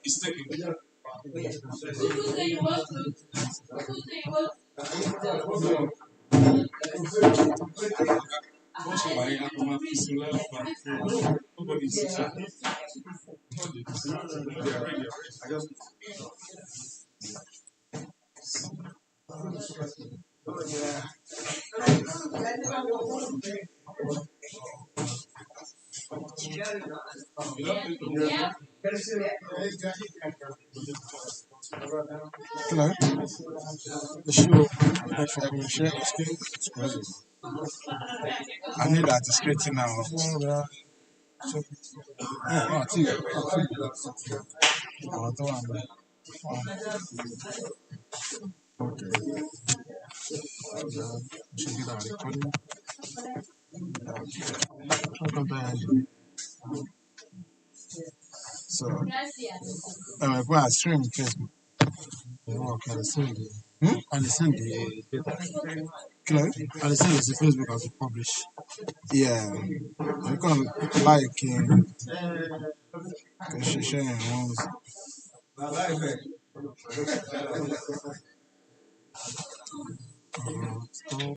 It's taking. Hello. The show from the share screen. I need that to straighten out. Oh, see. Okay. Should be that recording. So, I'm going to stream Facebook. Okay, send it. And send the Hello? And send it to Facebook as a publish. Yeah. You can like share once.